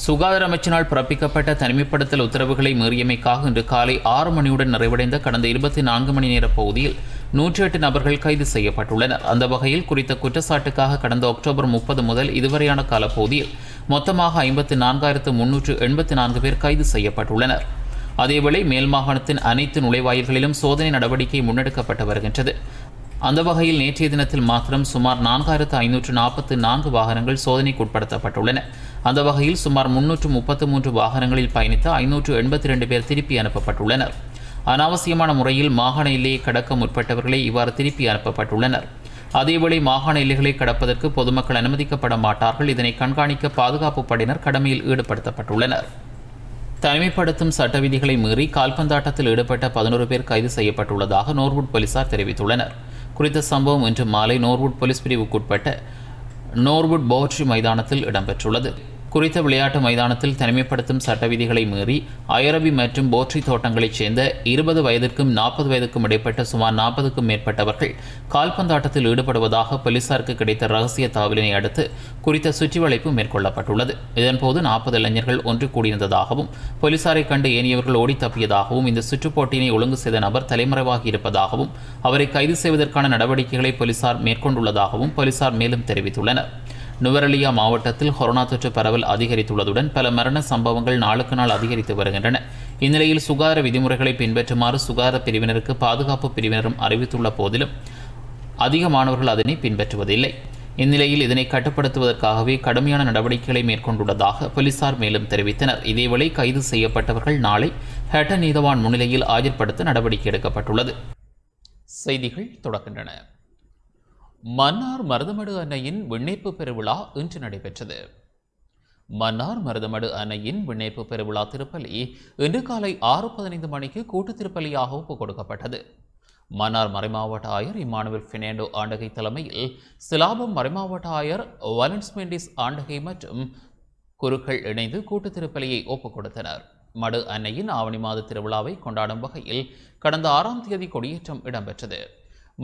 சுகாதார அமைச்சினால் பிறப்பிக்கப்பட்ட தனிமைப்படுத்தல் உத்தரவுகளை மீறியமைக்காக இன்று காலை 6 மணியுடன் நிறைவடைந்த கடந்த 24 மணி நேர பகுதியில் 108 நபர்கள் கைது செய்யப்பட்டுள்ளனர். அந்த வகையில் குறித்த குற்றச்சாட்டுக்காக கடந்த அக்டோபர் 30 முதல் இதுவரையான காலப்பகுதியில் மொத்தமாக 54,384 பேர் கைது செய்யப்பட்டுள்ளனர். அதேவேளை மேல் மாகாணத்தின் அனைத்து நுழைவாயில்களிலும் சோதனை நடவடிக்கை முன்னெடுக்கப்பட்டு வருகின்றது. அந்த வகையில் நேற்றைய தினத்தில் மாத்திரம் சுமார் 4544 வாகனங்கள் சோதனைக்கு உட்படுத்தப்பட்டுள்ளன. அந்த வகையில் சுமார் 333 வாகனங்களில் பயணித்த 582 பேர் திருப்பி அனுப்பப்பட்டுள்ளனர். அனாவசியமான முறையில் மாகாண எல்லையை கடக்க முற்பட்டவர்களே இவ்வாறு திருப்பி அனுப்பப்பட்டுள்ளனர். அதேவேளை மாகாண எல்லைகளை கடப்பதற்கு பொதுமக்கள் அனுமதிக்கப்பட மாட்டார்கள். இதனை கண்காணிக்க பாதுகாப்பு படையினர் கடமையில் ஈடுபடுத்தப்பட்டுள்ளனர். தனிமைப்படுத்தும் சட்ட விதிகளை மீறி கால்பந்தாட்டத்தில் ஈடுபட்ட 11 பேர் கைது செய்யப்பட்டுள்ளதாக நோர்வுட் போலீசார் தெரிவித்துள்ளனர். குறித்த சம்பவம் இன்று மாலை நோர்வுட் போலீஸ் பிரிவுக்குட்பட்ட நோர்வுட் போட்ரி மைதானத்தில் இடம்பெற்றுள்ளது. குறித்த விளையாட்டு மைதானத்தில் தனிமைப்படுத்தும் சட்ட விதிகளை மீறி அயரபி மற்றும் போட்ரி தோட்டங்களைச் சேர்ந்த 20 வயதிற்கும் 40 வயதுக்கும் இடைப்பட்ட சுமார் 40க்கும் மேற்பட்டவர்கள் கால்பந்தாட்டத்தில் ஈடுபடுவதாக போலீசாருக்கு கிடைத்த ரகசிய தகவலினை அடுத்து குறித்த சுற்றிவளைப்பு மேற்கொள்ளப்பட்டுள்ளது. இதன்போது 40 இளைஞர்கள் ஒன்று கூடியிருந்ததாகவும் போலீசாரை கண்டு ஏனையவர்கள் ஓடி தப்பியதாகவும் இந்த சுற்றுப்போட்டியினை ஒழுங்கு செய்த நபர் தலைமறைவாகி இருப்பதாகவும் அவரை கைது செய்வதற்கான நடவடிக்கைகளை போலீசார் மேற்கொண்டுள்ளதாகவும் போலீசார் மேலும் தெரிவித்துள்ளனர். நுவரெலியா மாவட்டத்தில் கொரோனா தொற்று பரவல் அதிகரித்துள்ளதுடன் பல மரண சம்பவங்கள் நாளுக்கு நாள் அதிகரித்து வருகின்றன. இந்நிலையில் சுகாதார விதிமுறைகளை பின்பற்றுமாறு சுகாதார பிரிவினருக்கு பாதுகாப்பு பிரிவினரும் அறிவித்துள்ள போதிலும் அதிக மாணவர்கள் அதனை பின்பற்றுவதில்லை. இந்நிலையில் இதனை கட்டுப்படுத்துவதற்காகவே கடுமையான நடவடிக்கைகளை மேற்கொண்டுள்ளதாக போலீசார் மேலும் தெரிவித்தனர். இதேவேளை கைது செய்யப்பட்டவர்கள் நாளை ஹட்டன் நீதவான் முன்னிலையில் ஆஜர்படுத்த நடவடிக்கை எடுக்கப்பட்டுள்ளது. செய்திகள் தொடர்கின்றன. மன்னார் மருதமடு அன்னையின் விண்ணேற்பு பெருவிழா இன்று நடைபெற்றது. மன்னார் மருதமடு அன்னையின் விண்ணேற்பு பெருவிழா திருப்பலி இன்று காலை 6:15 மணிக்கு கூட்டு திருப்பலியாக ஒப்புக் கொடுக்கப்பட்டது. மன்னார் மறைமாவட்ட ஆயர் இம்மானுவேல் பினேண்டோ ஆண்டகை தலைமையில் சிலாபம் மறைமாவட்ட ஆயர் வலன்ஸ் மெண்டிஸ் ஆண்டகை மற்றும் குருக்கள் இணைந்து கூட்டு திருப்பலியை ஒப்புக் கொடுத்தனர். மடு அன்னையின் ஆவணி மாத திருவிழாவை கொண்டாடும் வகையில் கடந்த 6ஆம் தேதி கொடியேற்றம் இடம்பெற்றது.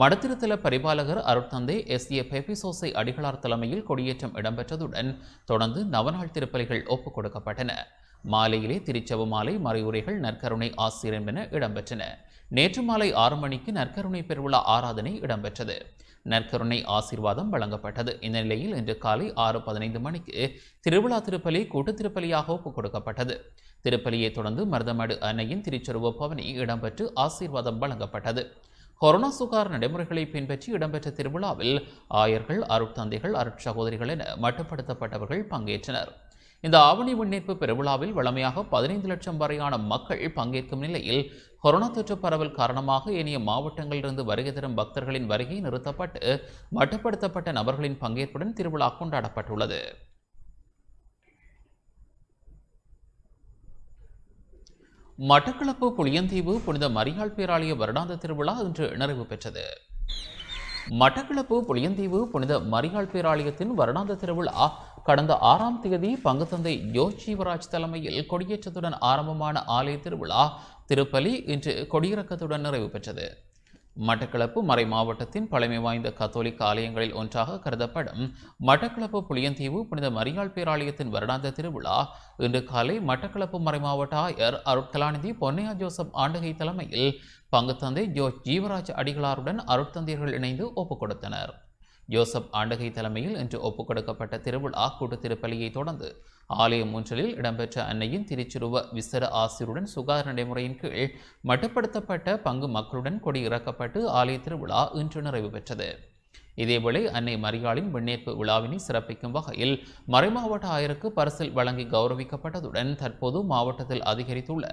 மடத்திருத்தல பரிபாலகர் அருட்தந்தை எஸ்.ஏ. பெபிசோசை அடிகளார் தலைமையில் கொடியேற்றம் இடம்பெற்றதுடன் தொடர்ந்து நவநாள் திருப்பலிகள் ஒப்புக் கொடுக்கப்பட்டன. மாலையிலே திருச்செவு மாலை, மறைவுரைகள், நற்கருணை ஆசிரியர் என்பன இடம்பெற்றன. நேற்று மாலை 6 மணிக்கு நற்கருணை பெருவிழா ஆராதனை இடம்பெற்றது. நற்கருணை ஆசீர்வாதம் வழங்கப்பட்டது. இந்த நிலையில் இன்று காலை 6:15 மணிக்கு திருவிழா திருப்பலி கூட்டு திருப்பலியாக ஒப்புக் கொடுக்கப்பட்டது. திருப்பலியை தொடர்ந்து மருதமடு அன்னையின் திருச்சொருவ பவனி இடம்பெற்று ஆசீர்வாதம் வழங்கப்பட்டது. கொரோனா சுகாதார நடைமுறைகளை பின்பற்றி இடம்பெற்ற திருவிழாவில் ஆயர்கள், அருட்தந்தைகள், அருட்சகோதரிகள் என மட்டுப்படுத்தப்பட்டவர்கள் பங்கேற்றனர். இந்த ஆவணி விண்ணேற்பு பெருவிழாவில் வழமையாக 15 லட்சம் வரையான மக்கள் பங்கேற்கும் நிலையில் கொரோனா தொற்று பரவல் காரணமாக ஏனைய மாவட்டங்களிலிருந்து வருகை தரும் பக்தர்களின் வருகை நிறுத்தப்பட்டு மட்டுப்படுத்தப்பட்ட நபர்களின் பங்கேற்புடன் திருவிழா கொண்டாடப்பட்டுள்ளது. மட்டக்களப்பு புளியந்தீவு புனித மரியாள் பேராலய வருடாந்த திருவிழா இன்று நிறைவு பெற்றது. மட்டக்களப்பு புளியந்தீவு புனித மரியாள் பேராலயத்தின் வருடாந்த திருவிழா கடந்த 6ஆம் தேதி பங்குத்தந்தை ஜோர்ஜ் ஜீவராஜ் தலைமையில் கொடியேற்றத்துடன் ஆரம்பமான ஆலய திருவிழா திருப்பலி இன்று கொடியிறக்கத்துடன் நிறைவு பெற்றது. மட்டக்களப்பு மறை மாவட்டத்தின் பழமை வாய்ந்த கத்தோலிக்க ஆலயங்களில் ஒன்றாக கருதப்படும் மட்டக்களப்பு புளியந்தீவு புனித மரியாள் பேராலயத்தின் வருடாந்த திருவிழா இன்று காலை மட்டக்களப்பு மறை மாவட்ட ஆயர் அருட்கலாநிதி பொன்னையா ஜோசப் ஆண்டகை தலைமையில் பங்குத்தந்தை ஜோர்ஜ் ஜீவராஜ் அடிகளாருடன் அருட்தந்தையர்கள் இணைந்து ஒப்புக் கொடுத்தனர். ஜோசப் ஆண்டகை தலைமையில் இன்று ஒப்புக் கொடுக்கப்பட்ட திருவிழா கூட்டு திருப்பலியை தொடர்ந்து ஆலயம் ஒன்றில் இடம்பெற்ற அன்னையின் திருச்சிறுவ விசேட ஆசிரியருடன் சுகாதார நடைமுறையின் கீழ் மட்டுப்படுத்தப்பட்ட பங்கு மக்களுடன் கொடி இறக்கப்பட்டு ஆலய திருவிழா இன்று நிறைவு பெற்றது. இதேவேளை அன்னை மரியாளின் விண்ணேற்பு விழாவினை சிறப்பிக்கும் வகையில் மறைமாவட்ட ஆயருக்கு பரிசில் வழங்கி கௌரவிக்கப்பட்டதுடன் தற்போது மாவட்டத்தில் அதிகரித்துள்ள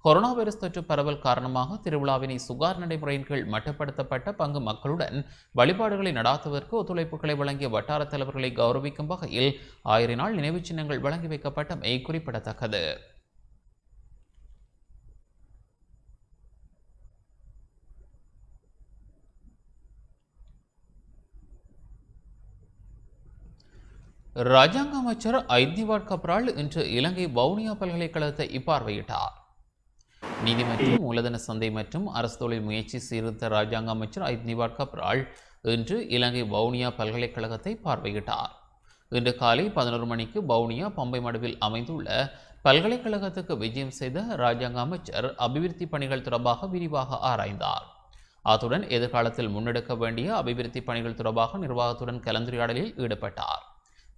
கொரோனா வைரஸ் தொற்று பரவல் காரணமாக திருவிழாவினை சுகாதார நடைமுறையின் கீழ் மட்டுப்படுத்தப்பட்ட பங்கு மக்களுடன் வழிபாடுகளை நடாத்துவதற்கு ஒத்துழைப்புகளை வழங்கிய வட்டார தலைவர்களை கௌரவிக்கும் வகையில் ஆயரினால் நினைவுச் சின்னங்கள் வழங்கி வைக்கப்பட்டமை குறிப்பிடத்தக்கது. ராஜாங்க அமைச்சர் ஐத்னிவாட் கப்ரால் இன்று இலங்கை வவுனியா பல்கலைக்கழகத்தை பார்வையிட்டார். நிதி மற்றும் மூலதன சந்தை மற்றும் அரசு தொழில் முயற்சி சீர்திருத்த ராஜாங்க அமைச்சர் ஐத்னிவாட் கப்ரால் இன்று இலங்கை வவுனியா பல்கலைக்கழகத்தை பார்வையிட்டார். இன்று காலை 11 மணிக்கு வவுனியா பம்பை மடுவில் அமைந்துள்ள பல்கலைக்கழகத்துக்கு விஜயம் செய்த ராஜாங்க அமைச்சர் அபிவிருத்தி பணிகள் தொடர்பாக விரிவாக ஆராய்ந்தார். அத்துடன் எதிர்காலத்தில் முன்னெடுக்க வேண்டிய அபிவிருத்தி பணிகள் தொடர்பாக நிர்வாகத்துடன் கலந்துரையாடலில் ஈடுபட்டார்.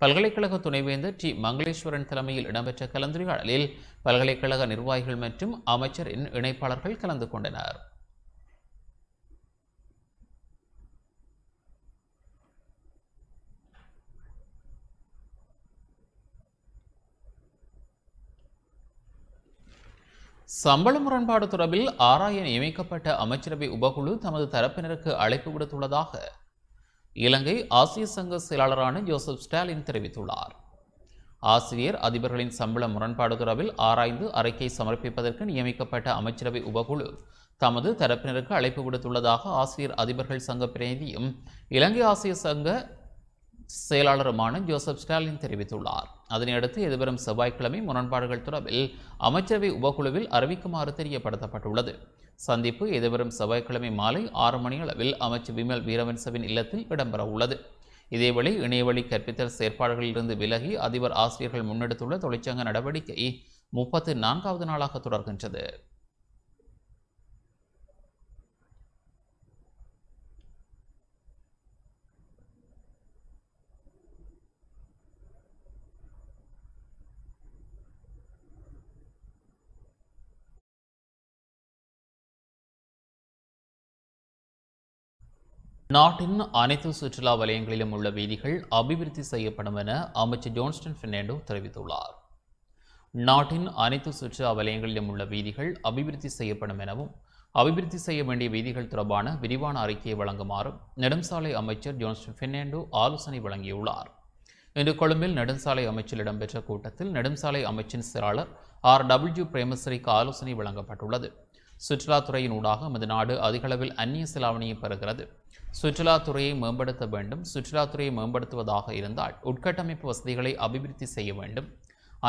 பல்கலைக்கழக துணைவேந்தர் டி மங்களேஸ்வரன் தலைமையில் இடம்பெற்ற கலந்துரையாடலில் பல்கலைக்கழக நிர்வாகிகள் மற்றும் அமைச்சரின் இணைப்பாளர்கள் கலந்து கொண்டனர். சம்பள முரண்பாடு தொடர்பில் ஆராய நியமிக்கப்பட்ட அமைச்சரவை உபகுழு தமது தரப்பினருக்கு அழைப்பு விடுத்துள்ளதாக இலங்கை ஆசிய சங்க செயலாளரான ஜோசப் ஸ்டாலின் தெரிவித்துள்ளார். ஆசிரியர் அதிபர்களின் சம்பள முரண்பாடு தொடர்பில் ஆராய்ந்து அறிக்கை சமர்ப்பிப்பதற்கு நியமிக்கப்பட்ட அமைச்சரவை உபகுழு தமது தரப்பினருக்கு அழைப்பு விடுத்துள்ளதாக ஆசிரியர் அதிபர்கள் சங்க பிரதிநிதியும் இலங்கை ஆசிய சங்க செயலாளருமான ஜோசப் ஸ்டாலின் தெரிவித்துள்ளார். அதனையடுத்து எதிர்வரும் செவ்வாய்க்கிழமை முரண்பாடுகள் தொடர்பில் அமைச்சரவை உபகுழுவில் அறிவிக்குமாறு தெரியப்படுத்தப்பட்டுள்ளது. சந்திப்பு எதிர்வரும் செவ்வாய்க்கிழமை மாலை 6 மணி அளவில் அமைச்சர் விமல் வீரவன்சவின் இல்லத்தில் இடம்பெற உள்ளது. இதேவேளை இணையவழி கற்பித்தல் செயற்பாடுகளிலிருந்து விலகி அதிபர் ஆசிரியர்கள் முன்னெடுத்துள்ள தொழிற்சங்க நடவடிக்கை 34வது நாளாக தொடர்கின்றது. நாட்டின் அனைத்து சுற்றுலா வலயங்களிலும் உள்ள வீதிகள் அபிவிருத்தி செய்யப்படும் என அமைச்சர் ஜான்ஸ்டன் பெர்னாண்டோ தெரிவித்துள்ளார். நாட்டின் அனைத்து சுற்றுலா வலயங்களிலும் உள்ள வீதிகள் அபிவிருத்தி செய்யப்படும் எனவும் அபிவிருத்தி செய்ய வேண்டிய வீதிகள் தொடர்பான விரிவான அறிக்கையை வழங்குமாறும் நெடுஞ்சாலை அமைச்சர் ஜான்ஸ்டன் பெர்னாண்டோ ஆலோசனை வழங்கியுள்ளார். இன்று கொழும்பில் நெடுஞ்சாலை அமைச்சில் இடம்பெற்ற கூட்டத்தில் நெடுஞ்சாலை அமைச்சின் செயலாளர் R.W. பிரேமசிறிக்கு ஆலோசனை வழங்கப்பட்டுள்ளது. சுற்றுலாத்துறையின் ஊடாக நமது நாடு அதிகளவில் அந்நிய செலாவணியை பெறுகிறது. சுற்றுலாத்துறையை மேம்படுத்த வேண்டும். சுற்றுலாத்துறையை மேம்படுத்துவதாக இருந்தால் உட்கட்டமைப்பு வசதிகளை அபிவிருத்தி செய்ய வேண்டும்.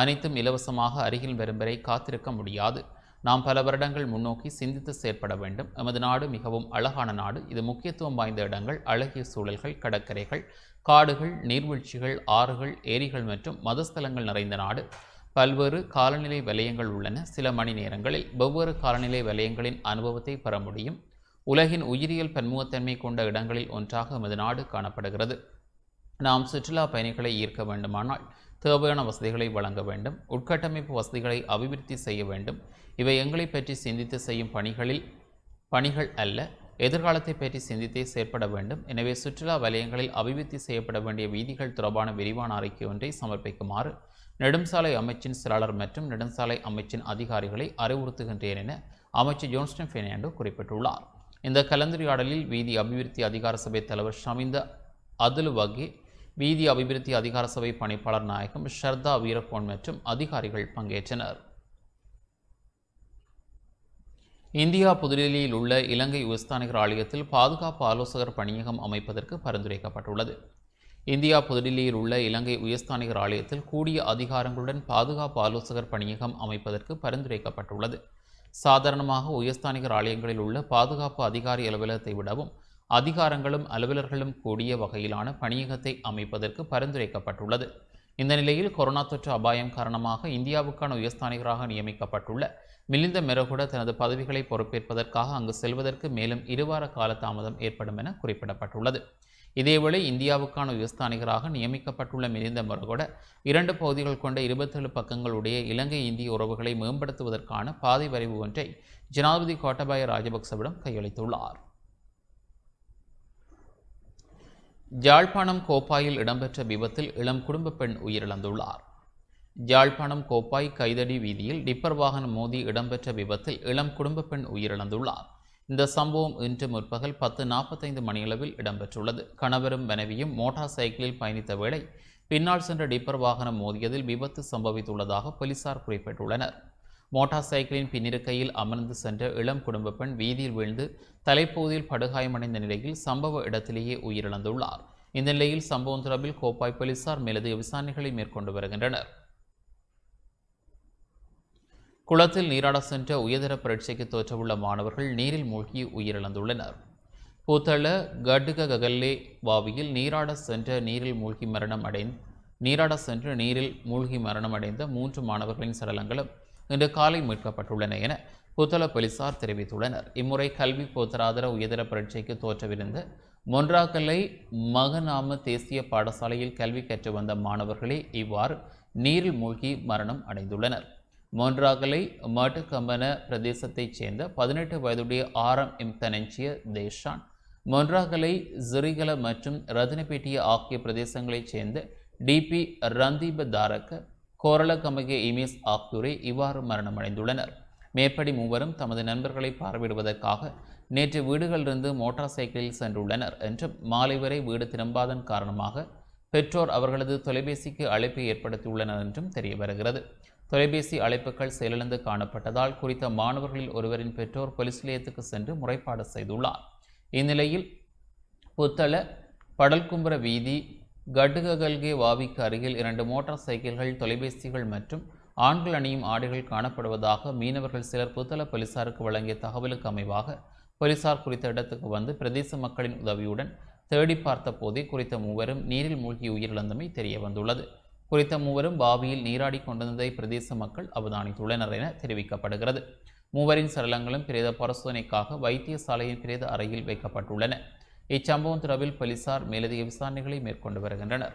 அனைத்தும் இலவசமாக அருகில் வரும் வரை காத்திருக்க முடியாது. நாம் பல வருடங்கள் முன்னோக்கி சிந்தித்து செயற்பட வேண்டும். நமது நாடு மிகவும் அழகான நாடு. இது முக்கியத்துவம் வாய்ந்த இடங்கள், அழகிய சூழல்கள், கடற்கரைகள், காடுகள், நீர்வீழ்ச்சிகள், ஆறுகள், ஏரிகள் மற்றும் மதஸ்தலங்கள் நிறைந்த நாடு. பல்வேறு காலநிலை வலயங்கள் உள்ளன. சில மணி நேரங்களில் வெவ்வேறு காலநிலை வலயங்களின் அனுபவத்தை பெற முடியும். உலகின் உயிரியல் பன்முகத்தன்மை கொண்ட இடங்களில் ஒன்றாக நமது நாடு காணப்படுகிறது. நாம் சுற்றுலா பயணிகளை ஈர்க்க வேண்டுமானால் தேவையான வசதிகளை வழங்க வேண்டும். உட்கட்டமைப்பு வசதிகளை அபிவிருத்தி செய்ய வேண்டும். இவை எங்களை பற்றி சிந்தித்து செய்யும் பணிகள் அல்ல, எதிர்காலத்தை பற்றி சிந்தித்தே செயற்பட வேண்டும். எனவே சுற்றுலா வலயங்களில் அபிவிருத்தி செய்யப்பட வேண்டிய வீதிகள் தொடர்பான விரிவான அறிக்கை ஒன்றை சமர்ப்பிக்குமாறு நெடுஞ்சாலை அமைச்சின் செயலாளர் மற்றும் நெடுஞ்சாலை அமைச்சின் அதிகாரிகளை அறிவுறுத்துகின்றேன் என அமைச்சர் ஜான்ஸ்டன் பெர்னாண்டோ குறிப்பிட்டுள்ளார். இந்த கலந்துரையாடலில் வீதி அபிவிருத்தி அதிகார சபை தலைவர் ஷமிந்த அதுலுவகே, வீதி அபிவிருத்தி அதிகார சபை பணிப்பாளர் நாயகம் ஷர்தா வீரகோன் மற்றும் அதிகாரிகள் பங்கேற்றனர். இந்தியா புதுடில்லியில் உள்ள இலங்கை உயர்ஸ்தானிகர் ஆலயத்தில் பாதுகாப்பு ஆலோசகர் பணியகம் அமைப்பதற்கு பரிந்துரைக்கப்பட்டுள்ளது. இந்தியா புதுடில்லியில் உள்ள இலங்கை உயர்ஸ்தானிகர் ஆலயத்தில் கூடிய அதிகாரங்களுடன் பாதுகாப்பு ஆலோசகர் பணியகம் அமைப்பதற்கு பரிந்துரைக்கப்பட்டுள்ளது. சாதாரணமாக உயர்ஸ்தானிகர் ஆலயங்களில் உள்ள பாதுகாப்பு அதிகாரி அலுவலகத்தை விடவும் அதிகாரங்களும் அலுவலர்களும் கூடிய வகையிலான பணியகத்தை அமைப்பதற்கு பரிந்துரைக்கப்பட்டுள்ளது. இந்த நிலையில் கொரோனா தொற்று அபாயம் காரணமாக இந்தியாவுக்கான உயர்ஸ்தானிகராக நியமிக்கப்பட்டுள்ள மிலிந்த மெரகுட தனது பதவிகளை பொறுப்பேற்பதற்காக அங்கு செல்வதற்கு மேலும் 2 வார கால தாமதம் ஏற்படும் என குறிப்பிடப்பட்டுள்ளது. இதேவேளை இந்தியாவுக்கான உயர்ஸ்தானிகராக நியமிக்கப்பட்டுள்ள மிலிந்த மெரகுட 2 பகுதிகள் கொண்ட 27 பக்கங்களுடைய இலங்கை இந்திய உறவுகளை மேம்படுத்துவதற்கான பாதை வரைவு ஒன்றை ஜனாதிபதி கோட்டபாய ராஜபக்சவிடம் கையளித்துள்ளார். யாழ்ப்பாணம் கோப்பாயில் இடம்பெற்ற விபத்தில் இளம் குடும்ப பெண் உயிரிழந்துள்ளார். யாழ்ப்பாணம் கோப்பாய் கைதடி வீதியில் டிப்பர் வாகனம் மோதி இடம்பெற்ற விபத்தில் இளம் குடும்ப பெண் உயிரிழந்துள்ளார். இந்த சம்பவம் இன்று முற்பகல் 10:45 மணியளவில் இடம்பெற்றுள்ளது. கணவரும் மனைவியும் மோட்டார் சைக்கிளில் பயணித்த வேளை பின்னால் சென்ற டிப்பர் வாகனம் மோதியதில் விபத்து சம்பவித்துள்ளதாக போலீசார் குறிப்பிட்டுள்ளனர். மோட்டார் சைக்கிளின் பின்னிருக்கையில் அமர்ந்து சென்ற இளம் குடும்ப பெண் வீதியில் வீழ்ந்து தலைப்பகுதியில் படுகாயமடைந்த நிலையில் சம்பவ இடத்திலேயே உயிரிழந்துள்ளார். இந்த நிலையில் சம்பவம் தொடர்பில் கோப்பாய் போலீசார் மேலதிக விசாரணைகளை மேற்கொண்டு வருகின்றனர். குளத்தில் நீராட சென்ற உயர்தர பரீட்சைக்கு தோற்றவுள்ள மாணவர்கள் நீரில் மூழ்கி உயிரிழந்துள்ளனர். பூத்தள கட்டுக ககல்லே வாவியில் நீராட சென்று நீரில் மூழ்கி மரணமடைந்த 3 மாணவர்களின் சடலங்களும் இன்று காலை மீட்கப்பட்டுள்ளன என புத்தள போலீசார் தெரிவித்துள்ளனர். இம்முறை கல்வி பொதுத்தராதர உயர்தர பரீட்சைக்கு தோற்றவிருந்த மொன்றாகலை மகநாம தேசிய பாடசாலையில் கல்வி கற்று வந்த மாணவர்களே இவ்வாறு நீரில் மூழ்கி மரணம் அடைந்துள்ளனர். மொன்றாகலை மட்டுக்கம்பன பிரதேசத்தைச் சேர்ந்த 18 வயதுடைய RM தனஞ்சிய தேஷான், மொன்றாகலை ஜிரிகல மற்றும் ரத்தினப்பேட்டிய ஆகிய பிரதேசங்களைச் சேர்ந்த DP ரந்தீப தாரக, கோரளகமகே இமேஸ் ஆகியோரே இவ்வாறு மரணமடைந்துள்ளனர். மேற்படி மூவரும் தமது நண்பர்களை பார்வையிடுவதற்காக நேற்று வீடுகளிலிருந்து மோட்டார் சைக்கிளில் சென்றுள்ளனர் என்றும் மாலை வரை வீடு திரும்பாதன் காரணமாக பெற்றோர் அவர்களது தொலைபேசிக்கு அழைப்பை ஏற்படுத்தியுள்ளனர் என்றும் தெரிய வருகிறது. தொலைபேசி அழைப்புகள் செயலிழந்து காணப்பட்டதால் குறித்த மாணவர்களில் ஒருவரின் பெற்றோர் போலீஸ் நிலையத்துக்கு சென்று முறைப்பாடு செய்துள்ளார். இந்நிலையில் புத்தள படல்கும்பர வீதி கட்டுககல்கே வாவிக்கு அருகில் 2 மோட்டார் சைக்கிள்கள், தொலைபேசிகள் மற்றும் ஆண்கள் அணியும் ஆடைகள் காணப்படுவதாக மீனவர்கள் சிலர் புத்தள போலீசாருக்கு வழங்கிய தகவலுக்கு அமைவாக போலீசார் குறித்த இடத்துக்கு வந்து பிரதேச மக்களின் உதவியுடன் தேடி பார்த்த போதே குறித்த மூவரும் நீரில் மூழ்கி உயிரிழந்தமை தெரிய வந்துள்ளது. குறித்த மூவரும் பாவியில் நீராடி கொண்டிருந்ததை பிரதேச மக்கள் அவதானித்துள்ளனர் என தெரிவிக்கப்படுகிறது. மூவரின் சடலங்களும் பிரேத பரிசோதனைக்காக வைத்தியசாலையின் பிரேத அறையில் வைக்கப்பட்டுள்ளன. இச்சம்பவம் தொடர்பில் போலீசார் மேலதிக விசாரணைகளை மேற்கொண்டு வருகின்றனர்.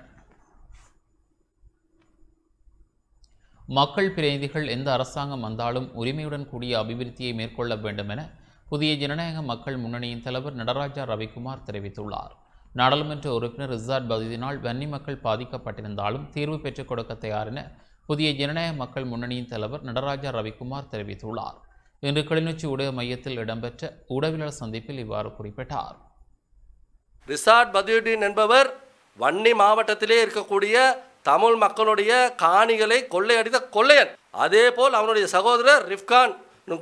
மக்கள் பிரதிநிதிகள் எந்த அரசாங்கம் வந்தாலும் உரிமையுடன் கூடிய அபிவிருத்தியை மேற்கொள்ள வேண்டும் என புதிய ஜனநாயக மக்கள் முன்னணியின் தலைவர் நடராஜா ரவிக்குமார் தெரிவித்துள்ளார். நாடாளுமன்ற உறுப்பினர் ரிசாட் பதியினால் வன்னி மக்கள் பாதிக்கப்பட்டிருந்தாலும் தீர்வு பெற்றுக் கொடுக்க தயார் என புதிய ஜனநாயக மக்கள் முன்னணியின் தலைவர் நடராஜா ரவிக்குமார் தெரிவித்துள்ளார். இன்று கிளிநொச்சி ஊடக மையத்தில் இடம்பெற்ற ஊடகவியலாளர் சந்திப்பில் இவ்வாறு குறிப்பிட்டார். ரிசாட் பதியுதீன் என்பவர் வன்னி மாவட்டத்திலே இருக்கக்கூடிய தமிழ் மக்களுடைய காணிகளை கொள்ளையடித்த கொள்ளையன். அதேபோல் அவனுடைய சகோதரர் ரிஃப்கான்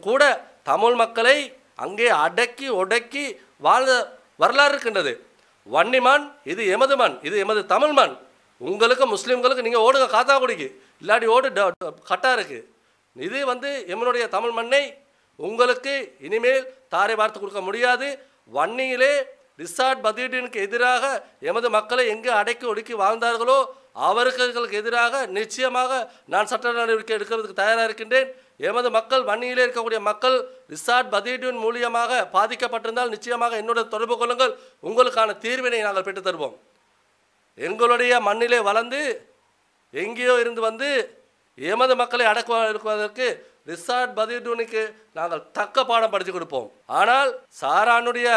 கூட தமிழ் மக்களை அங்கே அடக்கி ஒடக்கி வாழ்ந்த வரலாறு இருக்கின்றது. வன்னி மண் இது எமது மண், இது எமது தமிழ் மண். உங்களுக்கு முஸ்லீம்களுக்கு நீங்கள் ஓடுங்க காத்தாக்குடிக்கு, இல்லாட்டி ஓடு கட்டா இருக்கு. இது எமனுடைய தமிழ் மண்ணை உங்களுக்கு இனிமேல் தாரை பார்த்து கொடுக்க முடியாது. வன்னியிலே ரிசாட் பதியுதீனுக்கு எதிராக எமது மக்களை எங்கே அடக்கி ஒடுக்கி வாழ்ந்தார்களோ அவர்களுக்கு எதிராக நிச்சயமாக நான் சட்ட நடவடிக்கை எடுக்கிறதுக்கு தயாராக இருக்கின்றேன். எமது மக்கள் வன்னியிலே இருக்கக்கூடிய மக்கள் ரிசாட் பதியுதீன் மூலியமாக பாதிக்கப்பட்டிருந்தால் நிச்சயமாக என்னுடன் தொடர்பு கொள்ளுங்கள், உங்களுக்கான தீர்வினை நாங்கள் பெற்றுத் தருவோம். எங்களுடைய மண்ணிலே வளர்ந்து எங்கேயோ இருந்து எமது மக்களை அடக்குவதற்கு ரிசாட் பதியுதீனுக்கு நாங்கள் தக்க பாடம் படித்து கொடுப்போம். ஆனால் சாரானுடைய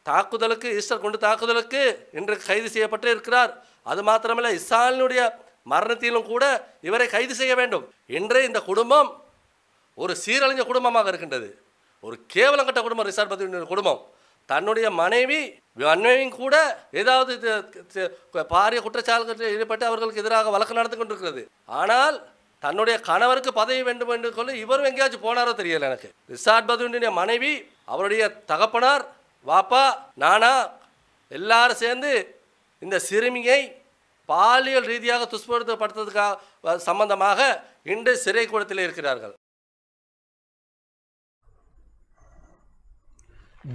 தாக்குதலுக்கு ஈஸ்டர் குண்டு தாக்குதலுக்கு இன்று கைது செய்யப்பட்டு இருக்கிறார். அது மாத்திரமல்ல, இஸ்ஸாலினுடைய மரணத்திலும் கூட இவரை கைது செய்ய வேண்டும். இன்றே இந்த குடும்பம் ஒரு சீரழிஞ்ச குடும்பமாக இருக்கின்றது. ஒரு கேவலங்கட்ட குடும்பம் ரிசாட் பதியுதீன் குடும்பம். தன்னுடைய மனைவியும் கூட ஏதாவது பாரிய குற்றச்சாட்டுகளில் ஈடுபட்டு அவர்களுக்கு எதிராக வழக்கு நடந்து கொண்டிருக்கிறது. ஆனால் தன்னுடைய கணவருக்கு பதவி வேண்டும் என்று சொல்லி இவரும் எங்கேயாச்சும் போனாரோ தெரியல எனக்கு. ரிசாட் பதியுதீனுடைய மனைவி, அவருடைய தகப்பனார், வாப்பா, நானா எல்லாரும் சேர்ந்து இந்த சிறுமியை பாலியல் ரீதியாக துஷ்படுத்தப்படுத்துவதற்காக சம்பந்தமாக இன்று சிறை கூடத்தில் இருக்கிறார்கள்.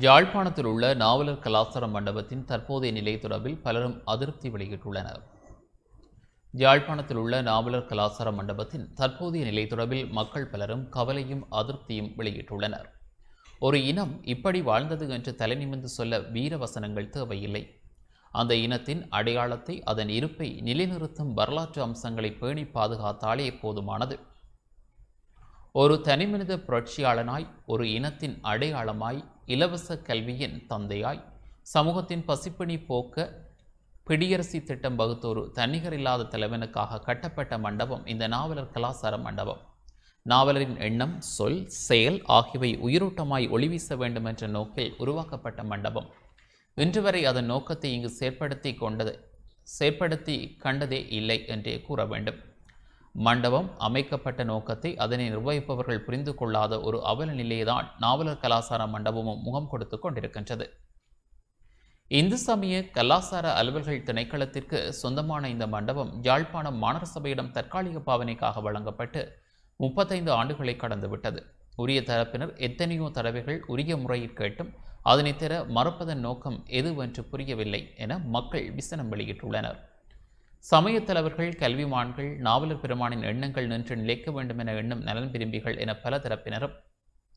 யாழ்ப்பாணத்தில் உள்ள நாவலர் கலாசார மண்டபத்தின் தற்போதைய நிலை தொடர்பில் பலரும் அதிருப்தி வெளியிட்டுள்ளனர். யாழ்ப்பாணத்தில் உள்ள நாவலர் கலாசார மண்டபத்தின் தற்போதைய நிலை தொடர்பில் மக்கள் பலரும் கவலையும் அதிருப்தியும் வெளியிட்டுள்ளனர். ஒரு இனம் இப்படி வாழ்ந்தது என்று தலைநிமிர்ந்து சொல்ல வீரவசனங்கள் தேவையில்லை. அந்த இனத்தின் அடையாளத்தை, அதன் இருப்பை நிலைநிறுத்தும் வரலாற்று அம்சங்களை பேணி பாதுகாத்தாலே போதுமானது. ஒரு தனிமனித புரட்சியாளனாய், ஒரு இனத்தின் அடையாளமாய், இலவச கல்வியின் தந்தையாய், சமூகத்தின் பசிப்பிணி போக்க பிடியரசி திட்டம் வகுத்தோரு தன்னிகர் இல்லாத தலைவனுக்காக கட்டப்பட்ட மண்டபம் இந்த நாவலர் கலாசார மண்டபம். நாவலரின் எண்ணம், சொல், செயல் ஆகியவை உயிரோட்டமாய் ஒளிவீச வேண்டும் என்ற நோக்கில் உருவாக்கப்பட்ட மண்டபம். இன்று வரை அதன் நோக்கத்தை இங்கு செயற்படுத்தி கண்டதே இல்லை என்றே கூற வேண்டும். மண்டபம் அமைக்கப்பட்ட நோக்கத்தை அதனை நிர்வகிப்பவர்கள் புரிந்து கொள்ளாத ஒரு அவல நிலையைதான் நாவலர் கலாசார மண்டபமும் முகம் கொடுத்து கொண்டிருக்கின்றது. இந்து சமய கலாசார அலுவல்கள் திணைக்களத்திற்கு சொந்தமான இந்த மண்டபம் யாழ்ப்பாணம் மாநகர சபையிடம் தற்காலிக பாவனைக்காக வழங்கப்பட்டு 35 ஆண்டுகளை கடந்துவிட்டது. உரிய தரப்பினர் எத்தனையோ தடவைகள் உரிய முறையில் கேட்டும் அதனை தர மறுப்பதன் நோக்கம் எதுவென்று புரியவில்லை என மக்கள் விசனம் வெளியிட்டுள்ளனர். சமய தலைவர்கள், கல்விமான்கள், நாவலர் பெருமானின் எண்ணங்கள் நின்று நிலைக்க வேண்டும் என எண்ணும் நலன் விரும்பிகள் என பல தரப்பினரும்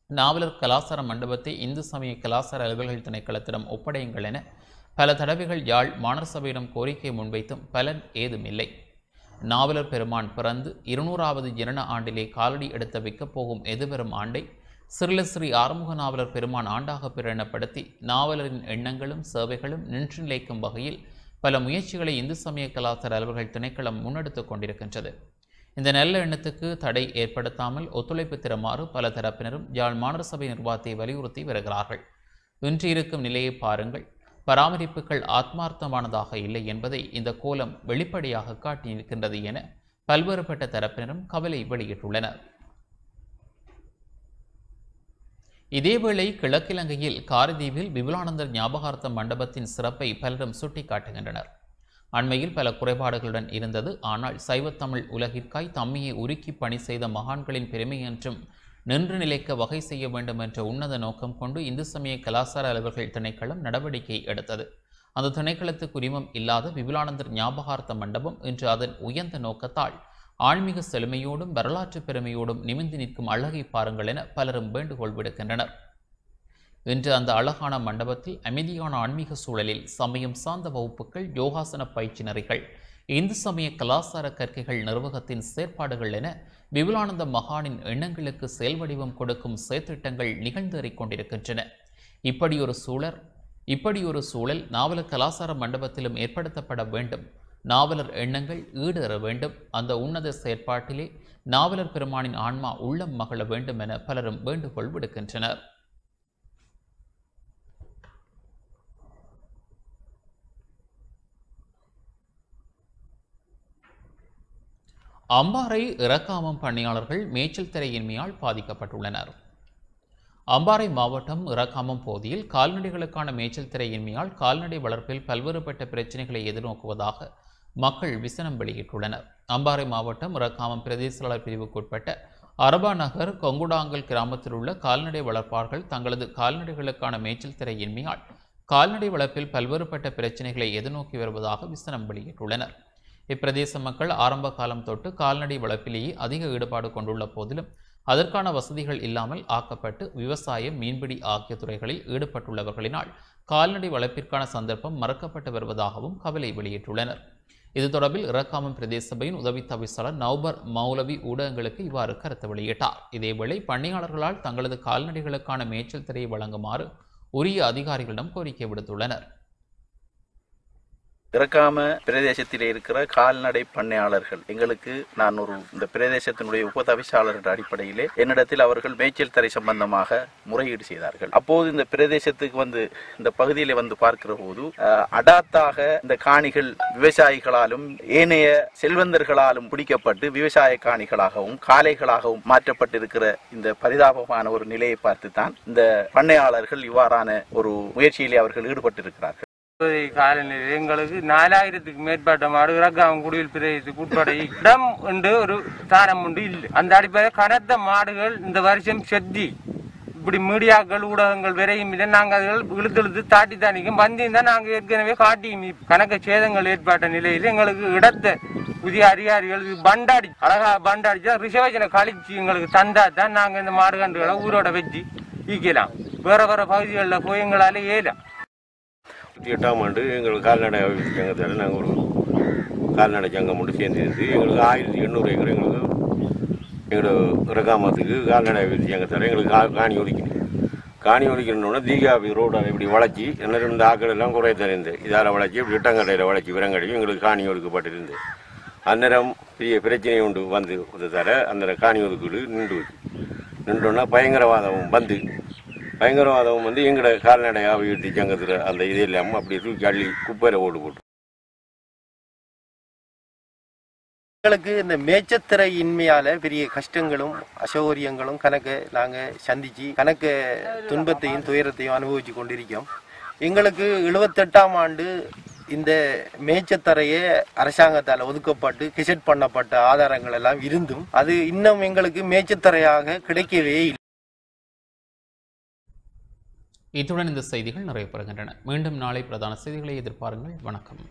நாவலர் கலாசார மண்டபத்தை இந்து சமய கலாசார அலுவல்கள் திணைக்களத்திடம் ஒப்படையுங்கள் என பல தடவைகள் யாழ் மாநகர சபையிடம் கோரிக்கை முன்வைத்தும் பலன் ஏதுமில்லை. நாவலர் பெருமான் பிறந்து 200வது ஜனன ஆண்டிலே காலடி எடுத்து வைக்கப் போகும் எதிர்வரும் ஆண்டை சிறிலஸ்ரீ ஆறுமுக நாவலர் பெருமான் ஆண்டாக பிரகடனப்படுத்தி நாவலரின் எண்ணங்களும் சேவைகளும் நின்று நிலைக்கும் வகையில் பல முயற்சிகளை இந்து சமய கலாசார அலுவல்கள் திணைக்களம் முன்னெடுத்துக் கொண்டிருக்கின்றது. இந்த நல்ல எண்ணத்துக்கு தடை ஏற்படுத்தாமல் ஒத்துழைப்பு தருமாறு பல தரப்பினரும் யாழ் மாநகர சபை நிர்வாகத்தை வலியுறுத்தி வருகிறார்கள். இன்று இருக்கும் நிலையை பாருங்கள். பராமரிப்புகள் ஆத்மார்த்தமானதாக இல்லை என்பதை இந்த கோலம் வெளிப்படையாக காட்டியிருக்கின்றது என பல்வேறுபட்ட தரப்பினரும் கவலை வெளியிட்டுள்ளனர். இதேவேளை கிழக்கிலங்கையில் காரதீவில் விபுலானந்தர் ஞாபகார்த்த மண்டபத்தின் சிறப்பை பலரும் சுட்டிக்காட்டுகின்றனர். அண்மையில் பல குறைபாடுகளுடன் இருந்தது. ஆனால் சைவத்தமிழ் உலகிற்காய் தம்மையை உருக்கி பணி செய்த மகான்களின் பெருமை என்றும் நின்று நிலைக்க வகை செய்ய வேண்டும் என்ற உன்னத நோக்கம் கொண்டு இந்து சமய கலாசார அலுவல்கள் திணைக்களம் நடவடிக்கை எடுத்தது. அந்த திணைக்களத்துக்கு உரிமம் இல்லாத விபுலானந்தர் ஞாபகார்த்த மண்டபம் இன்று அதன் உயர்ந்த நோக்கத்தால் ஆன்மீக செழுமையோடும் வரலாற்று பெருமையோடும் நிமிர்ந்து நிற்கும் அழகை பாருங்கள் என பலரும் வேண்டுகோள் விடுக்கின்றனர். இன்று அந்த அழகான மண்டபத்தில் அமைதியான ஆன்மீக சூழலில் சமயம் சார்ந்த வகுப்புகள், யோகாசன பயிற்சி நெறிகள், இந்து சமய கலாசார கற்கைகள் நிர்வாகத்தின் செயற்பாடுகள் என விபுலானந்த மகானின் எண்ணங்களுக்கு செயல் வடிவம் கொடுக்கும் செயற்திட்டங்கள் நிகழ்ந்தேறிக் கொண்டிருக்கின்றன. இப்படி ஒரு சூழல் நாவலர் கலாசார மண்டபத்திலும் ஏற்படுத்தப்பட வேண்டும். நாவலர் எண்ணங்கள் ஈடேற வேண்டும். அந்த உன்னத செயற்பாட்டிலே நாவலர் பெருமானின் ஆன்மா உள்ளம் மகள வேண்டும் என பலரும் வேண்டுகோள் விடுக்கின்றனர். அம்பாறை இறக்காமம் பணியாளர்கள் மேய்ச்சல் திரையின்மையால் பாதிக்கப்பட்டுள்ளனர். அம்பாறை மாவட்டம் இறக்காமம் பகுதியில் கால்நடைகளுக்கான மேய்ச்சல் திரையின்மையால் கால்நடை வளர்ப்பில் பல்வேறுபட்ட பிரச்சினைகளை எதிர்நோக்குவதாக மக்கள் விசனம் வெளியிட்டுள்ளனர். அம்பாறை மாவட்டம் இறக்காமம் பிரதேச பிரிவுக்குட்பட்ட அரபா நகர் கொங்குடாங்கல் கிராமத்தில் உள்ள கால்நடை வளர்ப்பாளர்கள் தங்களது கால்நடைகளுக்கான மேய்ச்சல் திரையின்மையால் கால்நடை வளர்ப்பில் பல்வேறுபட்ட பிரச்சினைகளை எதிர்நோக்கி வருவதாக விசனம் வெளியிட்டுள்ளனர். இப்பிரதேச மக்கள் ஆரம்ப காலம் தொட்டு கால்நடை வளர்ப்பிலேயே அதிக ஈடுபாடு கொண்டுள்ள போதிலும் அதற்கான வசதிகள் இல்லாமல் ஆக்கப்பட்டு விவசாயம், மீன்பிடி ஆகிய துறைகளில் ஈடுபட்டுள்ளவர்களினால் கால்நடை வளர்ப்பிற்கான சந்தர்ப்பம் மறக்கப்பட்டு வருவதாகவும் கவலை வெளியிட்டுள்ளனர். இது தொடர்பில் இறக்காமம் பிரதேச சபையின் உதவி தவிசாளர் நௌபர் மௌலவி ஊடகங்களுக்கு இவ்வாறு கருத்து வெளியிட்டார். இதேவேளை பணியாளர்களால் தங்களது கால்நடைகளுக்கான மேய்ச்சல் திரையை வழங்குமாறு உரிய அதிகாரிகளிடம் கோரிக்கை விடுத்துள்ளனர். இறக்காம பிரதேசத்தில் இருக்கிற கால்நடை பண்ணையாளர்கள் எங்களுக்கு நான் இந்த பிரதேசத்தினுடைய உபதவிசாளர் அடிப்படையிலே என்னிடத்தில் அவர்கள் மேய்ச்சல் தரை சம்பந்தமாக முறையீடு செய்தார்கள். அப்போது இந்த பிரதேசத்துக்கு இந்த பகுதியில பார்க்கிற போது அடாத்தாக இந்த காணிகள் விவசாயிகளாலும் ஏனைய செல்வந்தர்களாலும் பிடிக்கப்பட்டு விவசாய காணிகளாகவும் காளைகளாகவும் மாற்றப்பட்டிருக்கிற இந்த பரிதாபமான ஒரு நிலையை பார்த்துதான் இந்த பண்ணையாளர்கள் இவ்வாறான ஒரு முயற்சியிலே அவர்கள் ஈடுபட்டிருக்கிறார்கள். காலநிலை எங்களுக்கு 4000க்கு மேற்பட்ட மாடு இறக்காம குடியில் பிரதேசத்துக்கு உட்பட இடம் உண்டு, ஒரு தானம் உண்டு இல்லை. அந்த அடிப்படையில் கனத்த மாடுகள் இந்த வருஷம் செத்தி இப்படி மீடியாக்கள் ஊடகங்கள் விரையும் இதை நாங்கள் அதுகள் இழுத்து தாட்டி தானிக்கும் வந்திருந்தால் நாங்கள் ஏற்கனவே காட்டியும் கணக்க சேதங்கள் ஏற்பட்ட நிலையில் எங்களுக்கு இடத்தை புதிய அதிகாரிகள் பண்டாடி அழகா பண்டாடிச்சா ரிசர்வேஷனை கழிச்சு எங்களுக்கு தந்தா தான் நாங்கள் இந்த மாடு கன்றுகளை ஊரோட வச்சு ஈக்கலாம். வேற வேற பகுதிகளில் போய் எங்களால் ஏலாம். 8ஆம் ஆண்டு எங்களுக்கு கால்நடை அபிவிருத்தி சங்கத்தில் நாங்கள் ஒரு கால்நடை சங்கம் மட்டும் சேர்ந்துருந்து எங்களுக்கு 1800 ஏக்கர் எங்களுக்கு எங்களோட இறக்காமத்துக்கு கால்நடை அபிவிருத்தி சங்கத்தில் எங்களுக்கு காணி ஒதுக்கணுன்னா தீகாபி ரோடு அதை இப்படி வளைச்சி என்ன இருந்த ஆக்கள் எல்லாம் குறைய தருந்து இதால் வளைச்சி இப்படி இட்டங்கடையில் வளைச்சி விரங்கடையும் எங்களுக்கு காணி ஒதுக்கப்பட்டிருந்து அந்நேரம் பெரிய பிரச்சனை உண்டு தர அந்த காணி ஒதுக்கீடு நின்றோன்னா பயங்கரவாதம் எங்களோட கால்நடை அபிவிருத்தி சங்கத்தில் அந்த இது இல்லாமல் அப்படி தூக்கி அள்ளி குப்பையில் ஓடு போட்டு எங்களுக்கு இந்த மேய்ச்சத்திரை இன்மையால பெரிய கஷ்டங்களும் அசௌகரியங்களும் நாங்க சந்திச்சு துன்பத்தையும் துயரத்தையும் அனுபவிச்சு கொண்டிருக்கோம். எங்களுக்கு 78ஆம் ஆண்டு இந்த மேய்ச்சத்தரையே அரசாங்கத்தால் ஒதுக்கப்பட்டு கிசட் பண்ணப்பட்ட ஆதாரங்கள் எல்லாம் இருந்தும் அது இன்னும் எங்களுக்கு மேய்ச்சத்தரையாக கிடைக்கவே இல்லை. இத்துடன் இந்த செய்திகள் நிறைவு பெறுகின்றன. மீண்டும் நாளை பிரதான செய்திகளை எதிர்பாருங்கள். வணக்கம்.